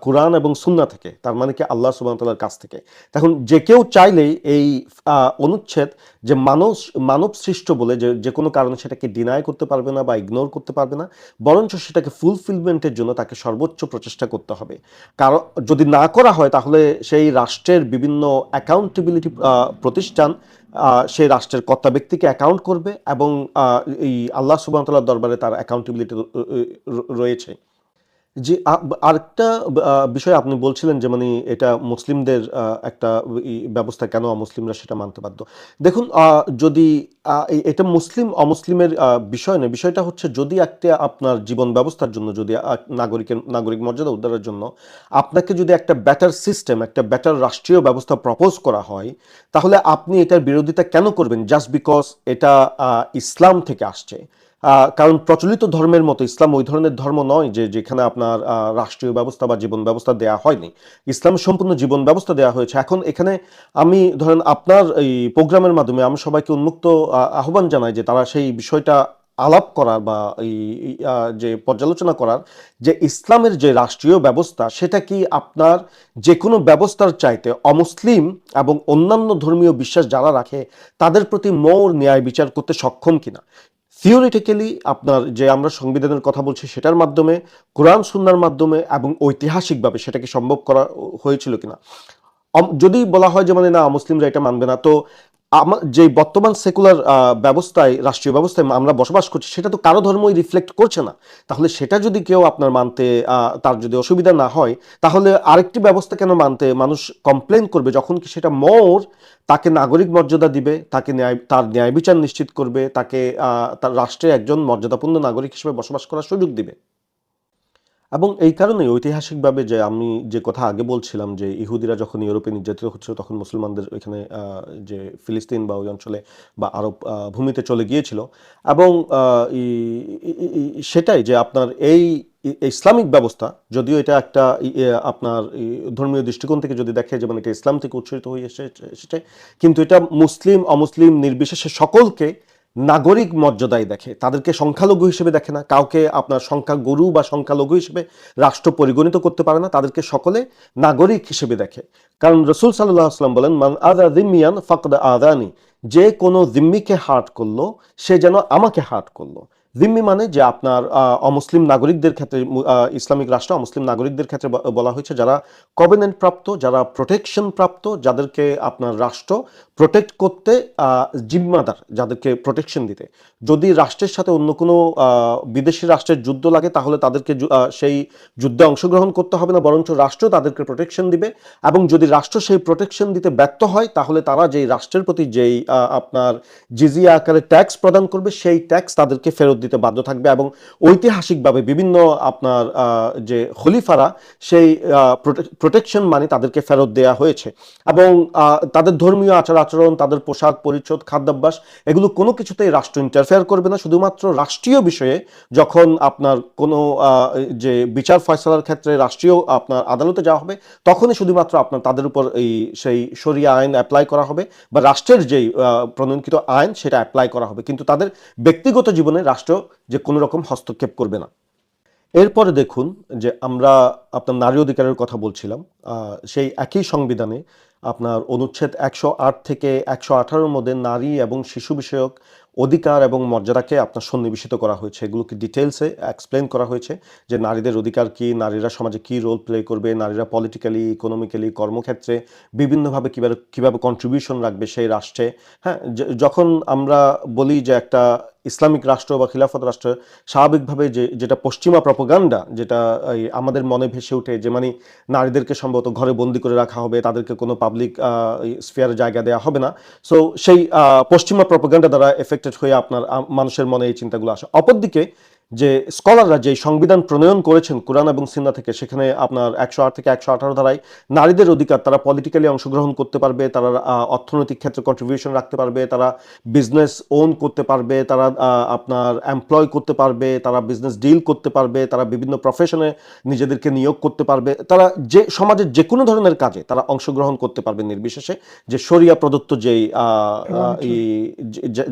কুরআন এবং সুন্নাহ থেকে, তার মানে কি আল্লাহ সুবহানাহু ওয়া তাআলার কাছ থেকে। এখন যে কেউ চাইলেই এই অনুচ্ছেদ যে মানব সৃষ্ট বলে যে কোনো কারণে সেটাকে ডিনাই করতে পারবে না বা ইগনোর করতে পারবে না, বরঞ্চ সেটাকে ফুলফিলমেন্টের জন্য তাকে সর্বোচ্চ প্রচেষ্টা করতে হবে। কারণ যদি না করা হয়, তাহলে সেই রাষ্ট্রের বিভিন্ন অ্যাকাউন্টেবিলিটি প্রতিষ্ঠান সেই রাষ্ট্রের কর্তা ব্যক্তিকে অ্যাকাউন্ট করবে, এবং এই আল্লাহ সুবহানাহু ওয়া তাআলার দরবারে তার অ্যাকাউন্টেবিলিটি রয়েছে। জি, আরেকটা বিষয় আপনি বলছিলেন যে মানে এটা মুসলিমদের একটা ব্যবস্থা, কেন অমুসলিমরা সেটা মানতে বাধ্য? দেখুন, যদি এটা মুসলিম অমুসলিমের বিষয় নয়, বিষয়টা হচ্ছে যদি একটা আপনার জীবন ব্যবস্থার জন্য, যদি নাগরিক মর্যাদা উদ্ধারের জন্য আপনাকে যদি একটা বেটার সিস্টেম, একটা বেটার রাষ্ট্রীয় ব্যবস্থা প্রপোজ করা হয়, তাহলে আপনি এটার বিরোধিতা কেন করবেন জাস্ট বিকজ এটা ইসলাম থেকে আসছে? কারণ প্রচলিত ধর্মের মতো ইসলাম ওই ধরনের ধর্ম নয় যে যেখানে আপনার রাষ্ট্রীয় ব্যবস্থা বা জীবন ব্যবস্থা দেয়া হয়নি। ইসলাম সম্পূর্ণ জীবন ব্যবস্থা দেয়া হয়েছে। এখন এখানে আমি ধরেন আপনার এই প্রোগ্রামের মাধ্যমে আমি সবাইকে উন্মুক্ত আহ্বান জানাই যে তারা সেই বিষয়টা আলাপ করার, বা যে পর্যালোচনা করার, যে ইসলামের যে রাষ্ট্রীয় ব্যবস্থা সেটা কি আপনার যে কোনো ব্যবস্থার চাইতে অমুসলিম এবং অন্যান্য ধর্মীয় বিশ্বাস যারা রাখে তাদের প্রতি মোর ন্যায় বিচার করতে সক্ষম কিনা। থিওরিটিক্যালি আপনার যে আমরা সংবিধানের কথা বলছি সেটার মাধ্যমে, কোরআন সুন্নাহর মাধ্যমে, এবং ঐতিহাসিকভাবে সেটা কি সম্ভব করা হয়েছিল কিনা। যদি বলা হয় যে মানে না মুসলিমরা এটা মানবে না, তো যে বর্তমান সেকুলার ব্যবস্থায়, রাষ্ট্রীয় ব্যবস্থায় আমরা বসবাস করছি, সেটা তো কারো ধর্মই রিফ্লেক্ট করছে না। তাহলে সেটা যদি কেউ আপনার মানতে তার যদি অসুবিধা না হয়, তাহলে আরেকটি ব্যবস্থা কেন মানতে মানুষ কমপ্লেন করবে, যখন কি সেটা তাকে নাগরিক মর্যাদা দিবে, তার ন্যায় বিচার নিশ্চিত করবে, তাকে তার রাষ্ট্রে একজন মর্যাদাপূর্ণ নাগরিক হিসেবে বসবাস করার সুযোগ দিবে। এবং এই কারণেই ঐতিহাসিকভাবে যে আমি যে কথা আগে বলছিলাম যে ইহুদিরা যখন ইউরোপে নির্যাতিত হচ্ছিল, তখন মুসলমানদের ওইখানে যে ফিলিস্তিন বা ওই অঞ্চলে বা আরব ভূমিতে চলে গিয়েছিল। এবং সেটাই যে আপনার এই ইসলামিক ব্যবস্থা, যদিও এটা একটা আপনার ধর্মীয় দৃষ্টিকোণ থেকে যদি দেখে যে মানে এটা ইসলাম থেকে উৎসরিত হয়ে এসেছে, কিন্তু এটা মুসলিম অমুসলিম নির্বিশেষে সকলকে নাগরিক মর্যাদায় দেখে, তাদেরকে সংখ্যালঘু হিসেবে দেখে না, কাউকে আপনার সংখ্যাগুরু বা সংখ্যালঘু হিসেবে রাষ্ট্র পরিগণিত করতে পারে না, তাদেরকে সকলে নাগরিক হিসেবে দেখে। কারণ রাসূল সাল্লাল্লাহু আলাইহি ওয়াসাল্লাম বলেন, মান আযা যিম্মিয়ান ফাকদ আযানি, যে কোনো জিম্মিকে হার্ট করলো সে যেন আমাকে হার্ট করলো। জিম্মি মানে যে আপনার অমুসলিম নাগরিকদের ক্ষেত্রে, ইসলামিক রাষ্ট্র অমুসলিম নাগরিকদের ক্ষেত্রে বলা হয়েছে যারা কভেনেন্ট প্রাপ্ত, যারা প্রোটেকশন প্রাপ্ত, যাদেরকে আপনার রাষ্ট্র প্রোটেক্ট করতে জিম্মাদার, যাদেরকে প্রোটেকশন দিতে। যদি রাষ্ট্রের সাথে অন্য কোনো বিদেশি রাষ্ট্রের যুদ্ধ লাগে, তাহলে তাদেরকে সেই যুদ্ধে অংশগ্রহণ করতে হবে না, বরঞ্চ রাষ্ট্র তাদেরকে প্রোটেকশন দিবে। এবং যদি রাষ্ট্র সেই প্রোটেকশন দিতে ব্যর্থ হয়, তাহলে তারা যেই রাষ্ট্রের প্রতি যেই আপনার জিজিয়া আকারে ট্যাক্স প্রদান করবে, সেই ট্যাক্স তাদেরকে ফেরত দিতে বাধ্য থাকবে এবং ঐতিহাসিকভাবে বিভিন্ন আপনার যে খলিফারা সেই প্রোটেকশন মানি তাদেরকে ফেরত দেওয়া হয়েছে এবং তাদের ধর্মীয় আচার আচরণ, তাদের পোশাক পরিচ্ছদ, খাদ্যাভ্যাস, এগুলো কোনো কিছুতেই রাষ্ট্র ইন্টারফেয়ার করবে না। শুধুমাত্র রাষ্ট্রীয় বিষয়ে যখন আপনার কোনো যে বিচার ফয়সালার ক্ষেত্রে রাষ্ট্রীয় আপনার আদালতে যাওয়া হবে, তখনই শুধুমাত্র আপনার তাদের উপর সেই শরিয়া আইন অ্যাপ্লাই করা হবে বা রাষ্ট্রের যেই প্রণয়নকৃত আইন সেটা অ্যাপ্লাই করা হবে, কিন্তু তাদের ব্যক্তিগত জীবনে রাষ্ট্র যে কোনো রকম হস্তক্ষেপ করবে না। এরপরে দেখুন যে আমরা আপনার নারী অধিকারের কথা বলছিলাম, সেই একই সংবিধানে আপনার অনুচ্ছেদ 108 থেকে 118-র মধ্যে নারী এবং শিশু বিষয়ক অধিকার এবং মর্যাদাকে আপনার সন্নিবেশিত করা হয়েছে। এগুলোকে ডিটেলসে এক্সপ্লেন করা হয়েছে যে নারীদের অধিকার কি, নারীরা সমাজে কি রোল প্লে করবে, নারীরা পলিটিক্যালি, ইকোনমিক্যালি, কর্মক্ষেত্রে বিভিন্নভাবে কীভাবে কন্ট্রিবিউশন রাখবে সেই রাষ্ট্রে। হ্যাঁ, যখন আমরা বলি যে একটা ইসলামিক রাষ্ট্র বা খিলাফত রাষ্ট্র, স্বাভাবিকভাবে যেটা পশ্চিমা প্রপাগান্ডা, যেটা আমাদের মনে ভেসে ওঠে যে মানে নারীদেরকে সম্ভবত ঘরে বন্দি করে রাখা হবে, তাদেরকে কোনো পাবলিক স্ফিয়ারে জায়গা দেওয়া হবে না। সো সেই পশ্চিমা প্রপাগান্ডা দ্বারা এফেক্টেড হয়ে আপনার মানুষের মনে এই চিন্তাগুলো আসে। অপরদিকে যে স্কলাররা যে সংবিধান প্রণয়ন করেছেন কোরআন এবং সুন্নাহ থেকে, সেখানে আপনার 108 থেকে 118 ধারায় নারীদের অধিকার, তারা পলিটিক্যালি অংশগ্রহণ করতে পারবে, তারা অর্থনৈতিক ক্ষেত্রে কন্ট্রিবিউশন রাখতে পারবে, তারা বিজনেস ওন করতে পারবে, তারা আপনার এমপ্লয় করতে পারবে, তারা বিজনেস ডিল করতে পারবে, তারা বিভিন্ন প্রফেশনে নিজেদেরকে নিয়োগ করতে পারবে, তারা যে সমাজের যে কোনো ধরনের কাজে তারা অংশগ্রহণ করতে পারবে, নির্বিশেষে যে শরিয়া প্রদত্ত যেই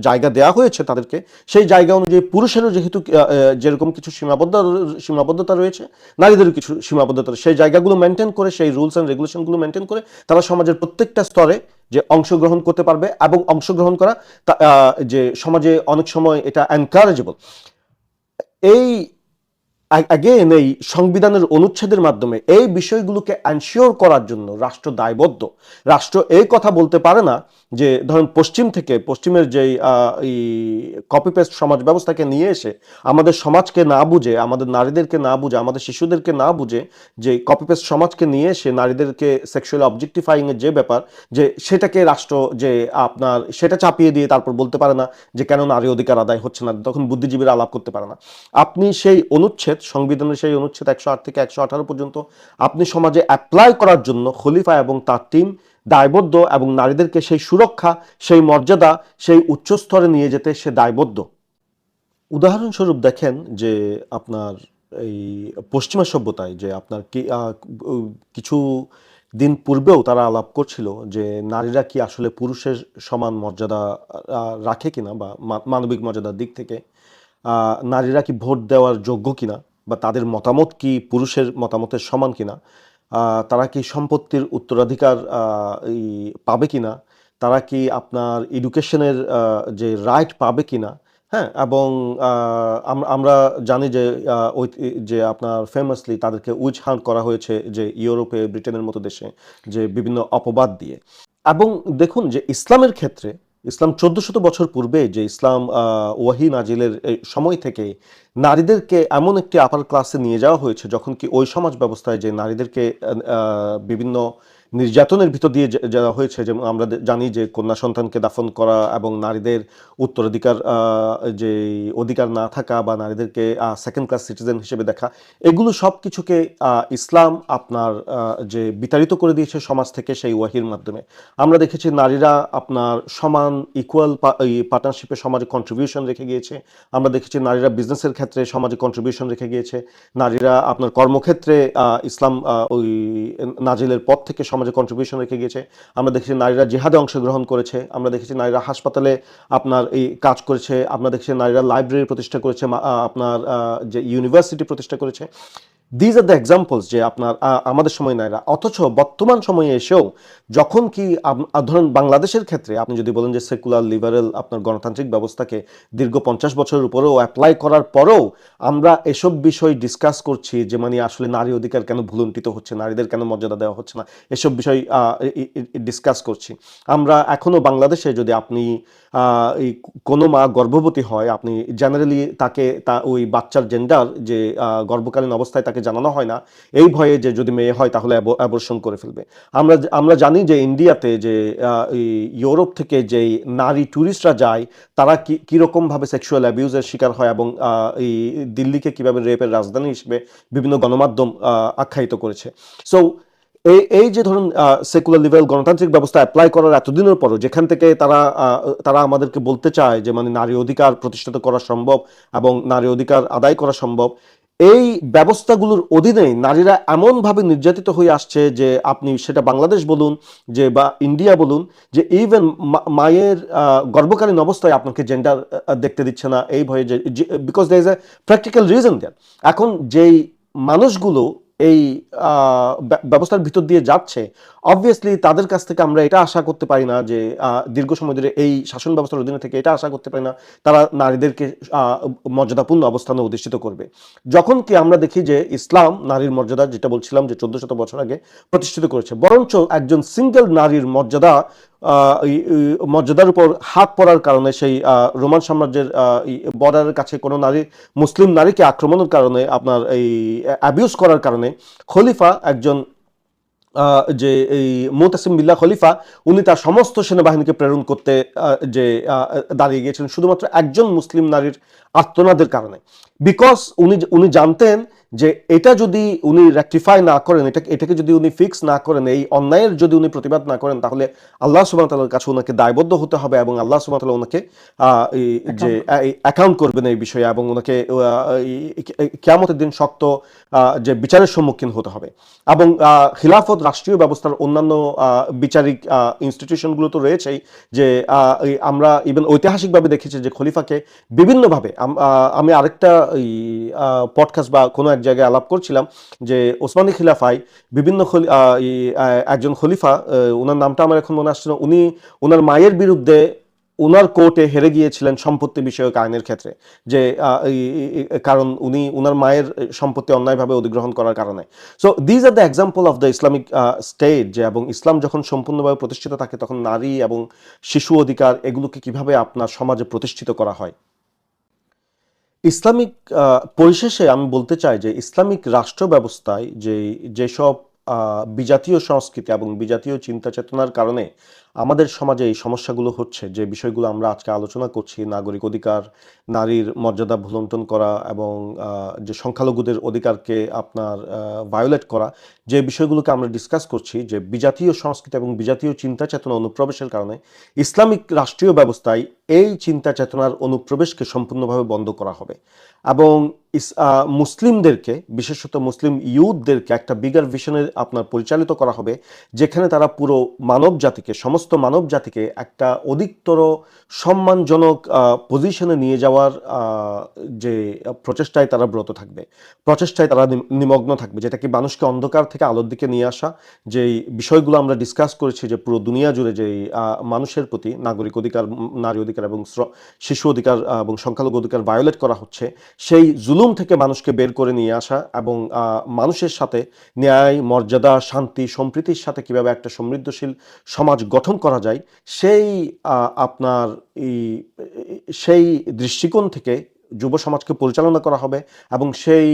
জায়গা দেওয়া হয়েছে তাদেরকে, সেই জায়গা অনুযায়ী পুরুষেরও যেহেতু যেরকম কিছু সীমাবদ্ধতা রয়েছে, নারীদেরও কিছু সীমাবদ্ধতা, সেই জায়গাগুলো মেনটেন করে, সেই রুলস অ্যান্ড রেগুলেশনগুলো মেনটেন করে তারা সমাজের প্রত্যেকটা স্তরে যে অংশগ্রহণ করতে পারবে এবং অংশগ্রহণ করা যে সমাজে অনেক সময় এটা এনকারেজেবল। এই অ্যাগেন এই সংবিধানের অনুচ্ছেদের মাধ্যমে এই বিষয়গুলোকে এনশিওর করার জন্য রাষ্ট্র দায়বদ্ধ। রাষ্ট্র এই কথা বলতে পারে না যে ধরেন পশ্চিমের যেই কপি পেস্ট সমাজ ব্যবস্থাকে নিয়ে এসে আমাদের সমাজকে না বুঝে, আমাদের নারীদেরকে না বুঝে, আমাদের শিশুদেরকে না বুঝে, যে কপি পেস্ট সমাজকে নিয়ে এসে নারীদেরকে সেক্সুয়ালি অবজেক্টিফাইং এর যে ব্যাপার, যে সেটাকে রাষ্ট্র যে আপনার সেটা চাপিয়ে দিয়ে তারপর বলতে পারে না যে কেন নারী অধিকার আদায় হচ্ছে না, তখন বুদ্ধিজীবীরা আলাপ করতে পারে না। আপনি সেই অনুচ্ছেদ, সংবিধানের সেই অনুচ্ছেদ 108 থেকে 118 পর্যন্ত আপনি সমাজে অ্যাপ্লাই করার জন্য খলিফা এবং তার টিম দায়বদ্ধ এবং নারীদেরকে সেই সুরক্ষা, সেই মর্যাদা, সেই উচ্চ স্তরে নিয়ে যেতে সে দায়বদ্ধ। উদাহরণস্বরূপ দেখেন যে আপনার এই পশ্চিমা সভ্যতায় যে আপনার কিছু দিন পূর্বেও তারা আলাপ করছিল যে নারীরা কি আসলে পুরুষের সমান মর্যাদা রাখে কিনা, বা মানবিক মর্যাদার দিক থেকে নারীরা কি ভোট দেওয়ার যোগ্য কিনা, বা তাদের মতামত কি পুরুষের মতামতের সমান কিনা, তারা কি সম্পত্তির উত্তরাধিকার পাবে কিনা, তারা কি আপনার এডুকেশনের যে রাইট পাবে কিনা। হ্যাঁ, এবং আমরা জানি যে আপনার ফেমাসলি তাদেরকে উইচ হান্ট করা হয়েছে যে ইউরোপে, ব্রিটেনের মতো দেশে, যে বিভিন্ন অপবাদ দিয়ে। এবং দেখুন যে ইসলামের ক্ষেত্রে, ইসলাম 1400 বছর পূর্বে যে ইসলাম ওয়াহি নাজিলের সময় থেকে নারীদেরকে এমন একটি আপার ক্লাসে নিয়ে যাওয়া হয়েছে যখন কি ওই সমাজ ব্যবস্থায় যে নারীদেরকে বিভিন্ন নির্যাতনের ভিতর দিয়ে যাওয়া হয়েছে। যেমন আমরা জানি যে কন্যা সন্তানকে দাফন করা এবং নারীদের উত্তরাধিকার যে অধিকার না থাকা বা নারীদেরকে সেকেন্ড ক্লাস সিটিজেন হিসেবে দেখা, এগুলো সব কিছুকে ইসলাম আপনার যে বিতাড়িত করে দিয়েছে সমাজ থেকে সেই ওয়াহির মাধ্যমে। আমরা দেখেছি নারীরা আপনার সমান ইকুয়াল পার্টনারশিপে সমাজে কন্ট্রিবিউশন রেখে গিয়েছে। আমরা দেখেছি নারীরা বিজনেসের ক্ষেত্রে সমাজে কন্ট্রিবিউশন রেখে গিয়েছে। নারীরা আপনার কর্মক্ষেত্রে ইসলাম ওই নাজিলের পর থেকে সমাজে কন্ট্রিবিউশন রেখে গিয়েছে। আমরা দেখেছি নারীরা জিহাদে অংশগ্রহণ করেছে। আমরা দেখেছি নারীরা হাসপাতালে আপনার এই কাজ করেছে। আমরা দেখেছি নারীরা লাইব্রেরি প্রতিষ্ঠা করেছে, আপনার যে ইউনিভার্সিটি প্রতিষ্ঠা করেছে। দিজ আর দ্য এক্সাম্পলস যে আপনার আমাদের সময় নারীরা, অথচ বর্তমান সময়ে এসেও যখন কি ধরেন বাংলাদেশের ক্ষেত্রে আপনি যদি বলেন যে সেকুলার লিবারেল আপনার গণতান্ত্রিক ব্যবস্থাকে দীর্ঘ 50 বছরের উপরেও অ্যাপ্লাই করার পরেও আমরা এসব বিষয় ডিসকাস করছি যে মানে আসলে নারী অধিকার কেন ভুলুণ্ঠিত হচ্ছে, নারীদের কেন মর্যাদা দেওয়া হচ্ছে না, এসব বিষয় ডিসকাস করছি। আমরা এখনো বাংলাদেশে যদি আপনি কোনো মা গর্ভবতী হয়, আপনি জেনারেলি তাকে ওই বাচ্চার জেন্ডার যে গর্ভকালীন অবস্থায় তাকে জানানো হয় না এই ভয়ে যে যদি মেয়ে হয় তাহলে অ্যাবর্শন করে ফেলবে। আমরা জানি যে ইন্ডিয়াতে যে এই ইউরোপ থেকে যেই নারী ট্যুরিস্টরা যায় তারা কিরকমভাবে সেক্সুয়াল অ্যাবিউজের শিকার হয়, এবং এই দিল্লিকে কিভাবে রেপের রাজধানী হিসেবে বিভিন্ন গণমাধ্যম আখ্যায়িত করেছে। সো এই যে ধরুন সেকুলার লিবারেল গণতান্ত্রিক ব্যবস্থা অ্যাপ্লাই করার এতদিনের পরও যেখান থেকে তারা আমাদেরকে বলতে চায় যে মানে নারী অধিকার প্রতিষ্ঠিত করা সম্ভব এবং নারী অধিকার আদায় করা সম্ভব, এই ব্যবস্থাগুলোর অধীনে নারীরা এমনভাবে নির্যাতিত হয়ে আসছে যে আপনি সেটা বাংলাদেশ বলুন যে বা ইন্ডিয়া বলুন, যে ইভেন মায়ের গর্ভকালীন অবস্থায় আপনাকে জেন্ডার দেখতে দিচ্ছে না এই ভয়ে, যে because there is a practical reason there. এখন যেই মানুষগুলো এই ব্যবস্থার ভিতর দিয়ে যাচ্ছে, অবভিয়াসলি তাদের কাছ থেকে আমরা এটা আশা করতে পারি না যে দীর্ঘ সময় ধরে এই শাসন ব্যবস্থার অধীনে থেকে এটা আশা করতে পারি না তারা নারীদেরকে মর্যাদাপূর্ণ অবস্থানে অধিষ্ঠিত করবে। যখন কি আমরা দেখি যে ইসলাম নারীর মর্যাদা, যেটা বলছিলাম যে 1400 বছর আগে প্রতিষ্ঠিত করেছে, বরঞ্চ একজন সিঙ্গেল নারীর মর্যাদার উপর হাত পড়ার কারণে সেই রোমান সাম্রাজ্যের বর্ডারের কাছে কোনো নারী মুসলিম নারীকে আক্রমণের কারণে আপনার এই অ্যাবিউজ করার কারণে খলিফা একজন যে এই মুতাসিম বিল্লাহ খলিফা, উনি তার সমস্ত সেনাবাহিনীকে প্রেরণ করতে যে দাঁড়িয়ে গিয়েছিলেন শুধুমাত্র একজন মুসলিম নারীর আর্তনাদের কারণে। বিকজ উনি জানতেন যে এটা যদি উনি রেকটিফাই না করেন, এটাকে যদি উনি ফিক্স না করেন, এই অন্যায়ের যদি উনি প্রতিবাদ না করেন, তাহলে আল্লাহ সুবহানাহু ওয়া তাআলার কাছে ওনাকে দায়বদ্ধ হতে হবে এবং আল্লাহ সুবহানাহু ওয়া তাআলা ওনাকে যে অ্যাকাউন্ট করবেন এই বিষয়ে, এবং ওনাকে কিয়ামতের দিন শক্ত যে বিচারের সম্মুখীন হতে হবে। এবং খিলাফত রাষ্ট্রীয় ব্যবস্থার অন্যান্য বিচারিক ইনস্টিটিউশনগুলো তো রয়েছেই, যে আমরা ইভেন ঐতিহাসিকভাবে দেখেছি যে খলিফাকে বিভিন্নভাবে, আমি আরেকটা পডকাস্ট বা কোনো এক জায়গায় আলাপ করছিলাম যে ওসমানী খিলাফায় বিভিন্ন একজন খলিফা, ওনার নামটা আমার এখন মনে আসছে না, উনি ওনার মায়ের বিরুদ্ধে উনার কোর্টে হেরে গিয়েছিলেন সম্পত্তি বিষয়ক আইনের ক্ষেত্রে, যে কারণ উনি উনার মায়ের সম্পত্তি অন্যায়ভাবে অধিগ্রহণ করার কারণে। So these are the example of the Islamic state, যে এবং ইসলাম যখন সম্পূর্ণভাবে প্রতিষ্ঠিত থাকে তখন নারী এবং শিশু অধিকার এগুলোকে কিভাবে আপনার সমাজে প্রতিষ্ঠিত করা হয়। ইসলামিক পরিশেষে আমি বলতে চাই যে ইসলামিক রাষ্ট্র ব্যবস্থায় যেসব বিজাতীয় সংস্কৃতি এবং বিজাতীয় চিন্তা চেতনার কারণে আমাদের সমাজে এই সমস্যাগুলো হচ্ছে, যে বিষয়গুলো আমরা আজকে আলোচনা করছি, নাগরিক অধিকার, নারীর মর্যাদা ভুলন্টন করা এবং যে সংখ্যালঘুদের অধিকারকে আপনার ভায়োলেট করা, যে বিষয়গুলোকে আমরা ডিসকাস করছি, যে বিজাতীয় সংস্কৃতি এবং বিজাতীয় চিন্তা চেতনা অনুপ্রবেশের কারণে ইসলামিক রাষ্ট্রীয় ব্যবস্থায় এই চিন্তা চেতনার অনুপ্রবেশকে সম্পূর্ণভাবে বন্ধ করা হবে এবং মুসলিমদেরকে, বিশেষত মুসলিম ইউথদেরকে একটা বিগার ভিশনে আপনার পরিচালিত করা হবে, যেখানে তারা পুরো মানব জাতিকে, সমস্ত মানব জাতিকে একটা অধিকতর সম্মানজনক পজিশনে নিয়ে যাওয়ার যে প্রচেষ্টায় তারা ব্রত থাকবে, প্রচেষ্টায় তারা নিমগ্ন থাকবে, যেটা কি মানুষকে অন্ধকার থেকে আলোর দিকে নিয়ে আসা। যেই বিষয়গুলো আমরা ডিসকাস করেছি, যে পুরো দুনিয়া জুড়ে যেই মানুষের প্রতি নাগরিক অধিকার, নারী অধিকার এবং শিশু অধিকার এবং সংখ্যালঘু অধিকার ভায়োলেট করা হচ্ছে, সেই জুলুম থেকে মানুষকে বের করে নিয়ে আসা এবং মানুষের সাথে ন্যায়, মর্যাদা, শান্তি, সম্প্রীতির সাথে কিভাবে একটা সমৃদ্ধশীল সমাজ গঠন করা যায়, আপনার সেই দৃষ্টিকোণ থেকে যুব সমাজকে পরিচালনা করা হবে এবং সেই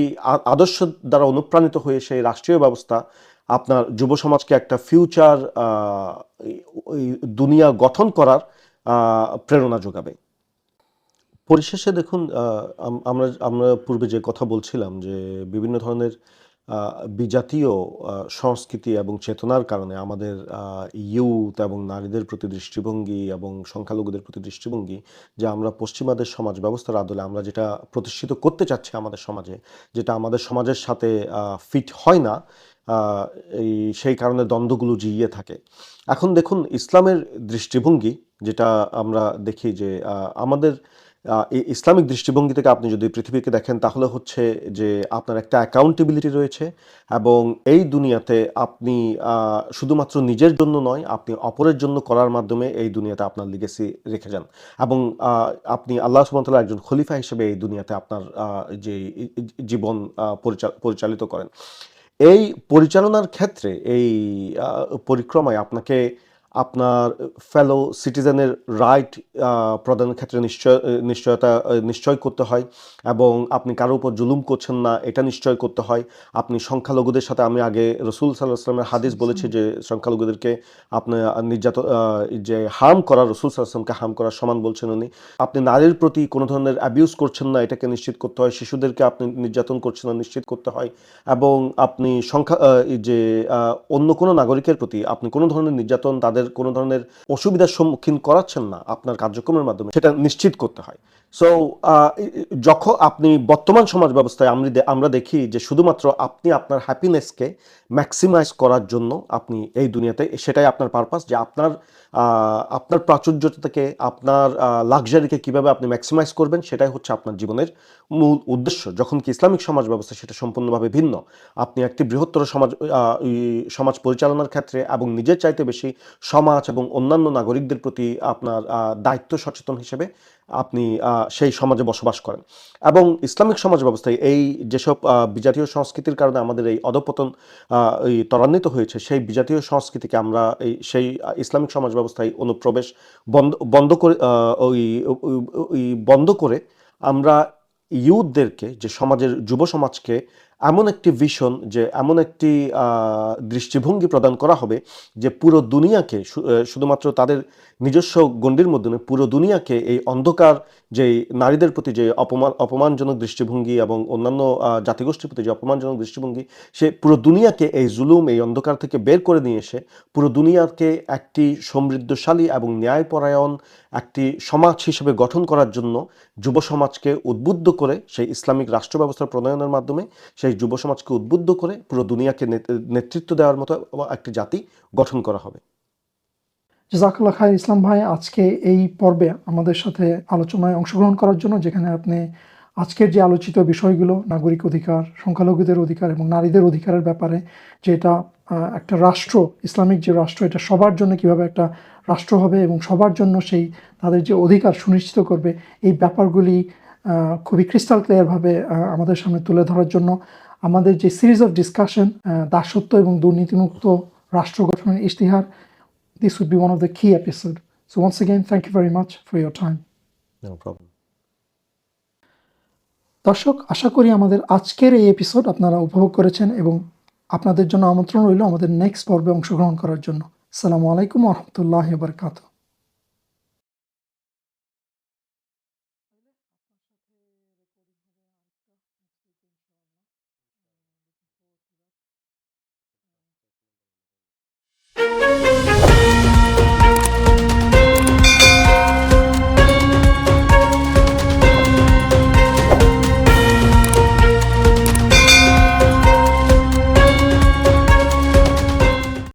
আদর্শ দ্বারা অনুপ্রাণিত হয়ে সেই রাষ্ট্রীয় ব্যবস্থা আপনার যুব সমাজকে একটা ফিউচার দুনিয়া গঠন করার প্রেরণা যোগাবে। পরিশেষে দেখুন, আমরা পূর্বে যে কথা বলছিলাম যে বিভিন্ন ধরনের বিজাতীয় সংস্কৃতি এবং চেতনার কারণে আমাদের ইয়ুথ এবং নারীদের প্রতি দৃষ্টিভঙ্গি এবং সংখ্যালঘুদের প্রতি দৃষ্টিভঙ্গি, যে আমরা পশ্চিমাদের সমাজ ব্যবস্থার আদলে আমরা যেটা প্রতিষ্ঠিত করতে চাচ্ছি আমাদের সমাজে, যেটা আমাদের সমাজের সাথে ফিট হয় না, সেই কারণে দ্বন্দ্বগুলো জিইয়ে থাকে। এখন দেখুন ইসলামের দৃষ্টিভঙ্গি, যেটা আমরা দেখি যে আমাদের ইসলামিক দৃষ্টিভঙ্গি থেকে আপনি যদি পৃথিবীকে দেখেন তাহলে হচ্ছে যে আপনার একটা অ্যাকাউন্টেবিলিটি রয়েছে এবং এই দুনিয়াতে আপনি শুধুমাত্র নিজের জন্য নয়, আপনি অপরের জন্য করার মাধ্যমে এই দুনিয়াতে আপনার লিগেসি রেখে যান এবং আপনি আল্লাহ সুবহানাহু ওয়া তাআলার একজন খলিফা হিসেবে এই দুনিয়াতে আপনার যে জীবন পরিচালিত করেন। এই পরিচালনার ক্ষেত্রে এই পরিক্রমায় আপনাকে আপনার ফেলো সিটিজেনের রাইট প্রদানের ক্ষেত্রে নিশ্চয় করতে হয়, এবং আপনি কারোর উপর জুলুম করছেন না এটা নিশ্চয় করতে হয়। আপনি সংখ্যালঘুদের সাথে, আমি আগে রসুল সাল্লাহ আসলামের হাদিস বলেছি যে সংখ্যালঘুদেরকে আপনি যে হার্ম করা, রসুল সাল্লাহ আসলামকে হার্ম করার সমান বলছেন উনি। আপনি নারীর প্রতি কোনো ধরনের অ্যাবিউজ করছেন না এটাকে নিশ্চিত করতে হয়। শিশুদেরকে আপনি নির্যাতন করছেন না নিশ্চিত করতে হয়। এবং আপনি অন্য কোনো নাগরিকের প্রতি আপনি কোনো ধরনের নির্যাতন, তাদের কোনো ধরনের অসুবিধার সম্মুখীন করাচ্ছেন না আপনার কার্যক্রমের মাধ্যমে, সেটা নিশ্চিত করতে হয়। সো যখন আপনি বর্তমান সমাজ ব্যবস্থায় আমরা দেখি যে শুধুমাত্র আপনি আপনার হ্যাপিনেসকে ম্যাক্সিমাইজ করার জন্য আপনি এই দুনিয়াতে, সেটাই আপনার পারপাস, যে আপনার প্রাচুর্যতা থেকে, আপনার লাক্সারিকে কিভাবে আপনি ম্যাক্সিমাইজ করবেন, সেটাই হচ্ছে আপনার জীবনের মূল উদ্দেশ্য। যখন কি ইসলামিক সমাজ ব্যবস্থা সেটা সম্পূর্ণভাবে ভিন্ন। আপনি একটি বৃহত্তর সমাজ পরিচালনার ক্ষেত্রে এবং নিজের চাইতে বেশি সমাজ এবং অন্যান্য নাগরিকদের প্রতি আপনার দায়িত্ব সচেতন হিসেবে আপনি সেই সমাজে বসবাস করেন। এবং ইসলামিক সমাজ ব্যবস্থায় এই যেসব বিজাতীয় সংস্কৃতির কারণে আমাদের এই অধঃপতন ত্বরান্বিত হয়েছে, সেই বিজাতীয় সংস্কৃতিকে আমরা সেই ইসলামিক সমাজ ব্যবস্থায় অনুপ্রবেশ বন্ধ করে আমরা ইউথদেরকে, যে সমাজের যুব সমাজকে এমন একটি ভিশন, যে এমন একটি দৃষ্টিভঙ্গি প্রদান করা হবে যে পুরো দুনিয়াকে, শুধুমাত্র তাদের নিজস্ব গণ্ডির মধ্যে নয়, পুরো দুনিয়াকে এই অন্ধকার, যে নারীদের প্রতি যে অপমানজনক দৃষ্টিভঙ্গি এবং অন্যান্য জাতিগোষ্ঠীর প্রতি যে অপমানজনক দৃষ্টিভঙ্গি, সে পুরো দুনিয়াকে এই জুলুম, এই অন্ধকার থেকে বের করে নিয়ে এসে পুরো দুনিয়াকে একটি সমৃদ্ধশালী এবং ন্যায়পরায়ণ একটি সমাজ হিসেবে গঠন করার জন্য যুব সমাজকে উদ্বুদ্ধ করে, সেই ইসলামিক রাষ্ট্র ব্যবস্থার প্রণয়নের মাধ্যমে সেই যুব সমাজকে উদ্বুদ্ধ করে পুরো দুনিয়াকে নেতৃত্ব দেওয়ার মতো একটি জাতি গঠন করা হবে। জাজাকাল্লাহ খাইর ইসলাম ভাই, আজকে এই পর্বে আমাদের সাথে আলোচনায় অংশগ্রহণ করার জন্য, যেখানে আপনি আজকের যে আলোচিত বিষয়গুলো, নাগরিক অধিকার, সংখ্যালঘুদের অধিকার এবং নারীদের অধিকারের ব্যাপারে, যে এটা একটা রাষ্ট্র, ইসলামিক যে রাষ্ট্র, এটা সবার জন্য কিভাবে একটা রাষ্ট্র হবে এবং সবার জন্য সেই তাদের যে অধিকার সুনিশ্চিত করবে, এই ব্যাপারগুলি খুবই ক্রিস্টাল ক্লিয়ারভাবে আমাদের সামনে তুলে ধরার জন্য আমাদের যে সিরিজ অফ ডিসকাশন, দাসত্ব এবং দুর্নীতিমুক্ত রাষ্ট্র গঠনের ইশতিহার, this would be one of the key episodes. So once again, thank you very much for your time. No problem. দর্শক, আশা করি আমাদের আজকের এই এপিসোড আপনারা উপভোগ করেছেন এবং আপনাদের জন্য আমন্ত্রণ রইল আমাদের নেক্সট পর্বে অংশগ্রহণ করার জন্য। আসসালামু আলাইকুম ওয়া রাহমাতুল্লাহি ওয়া বারাকাতুহু।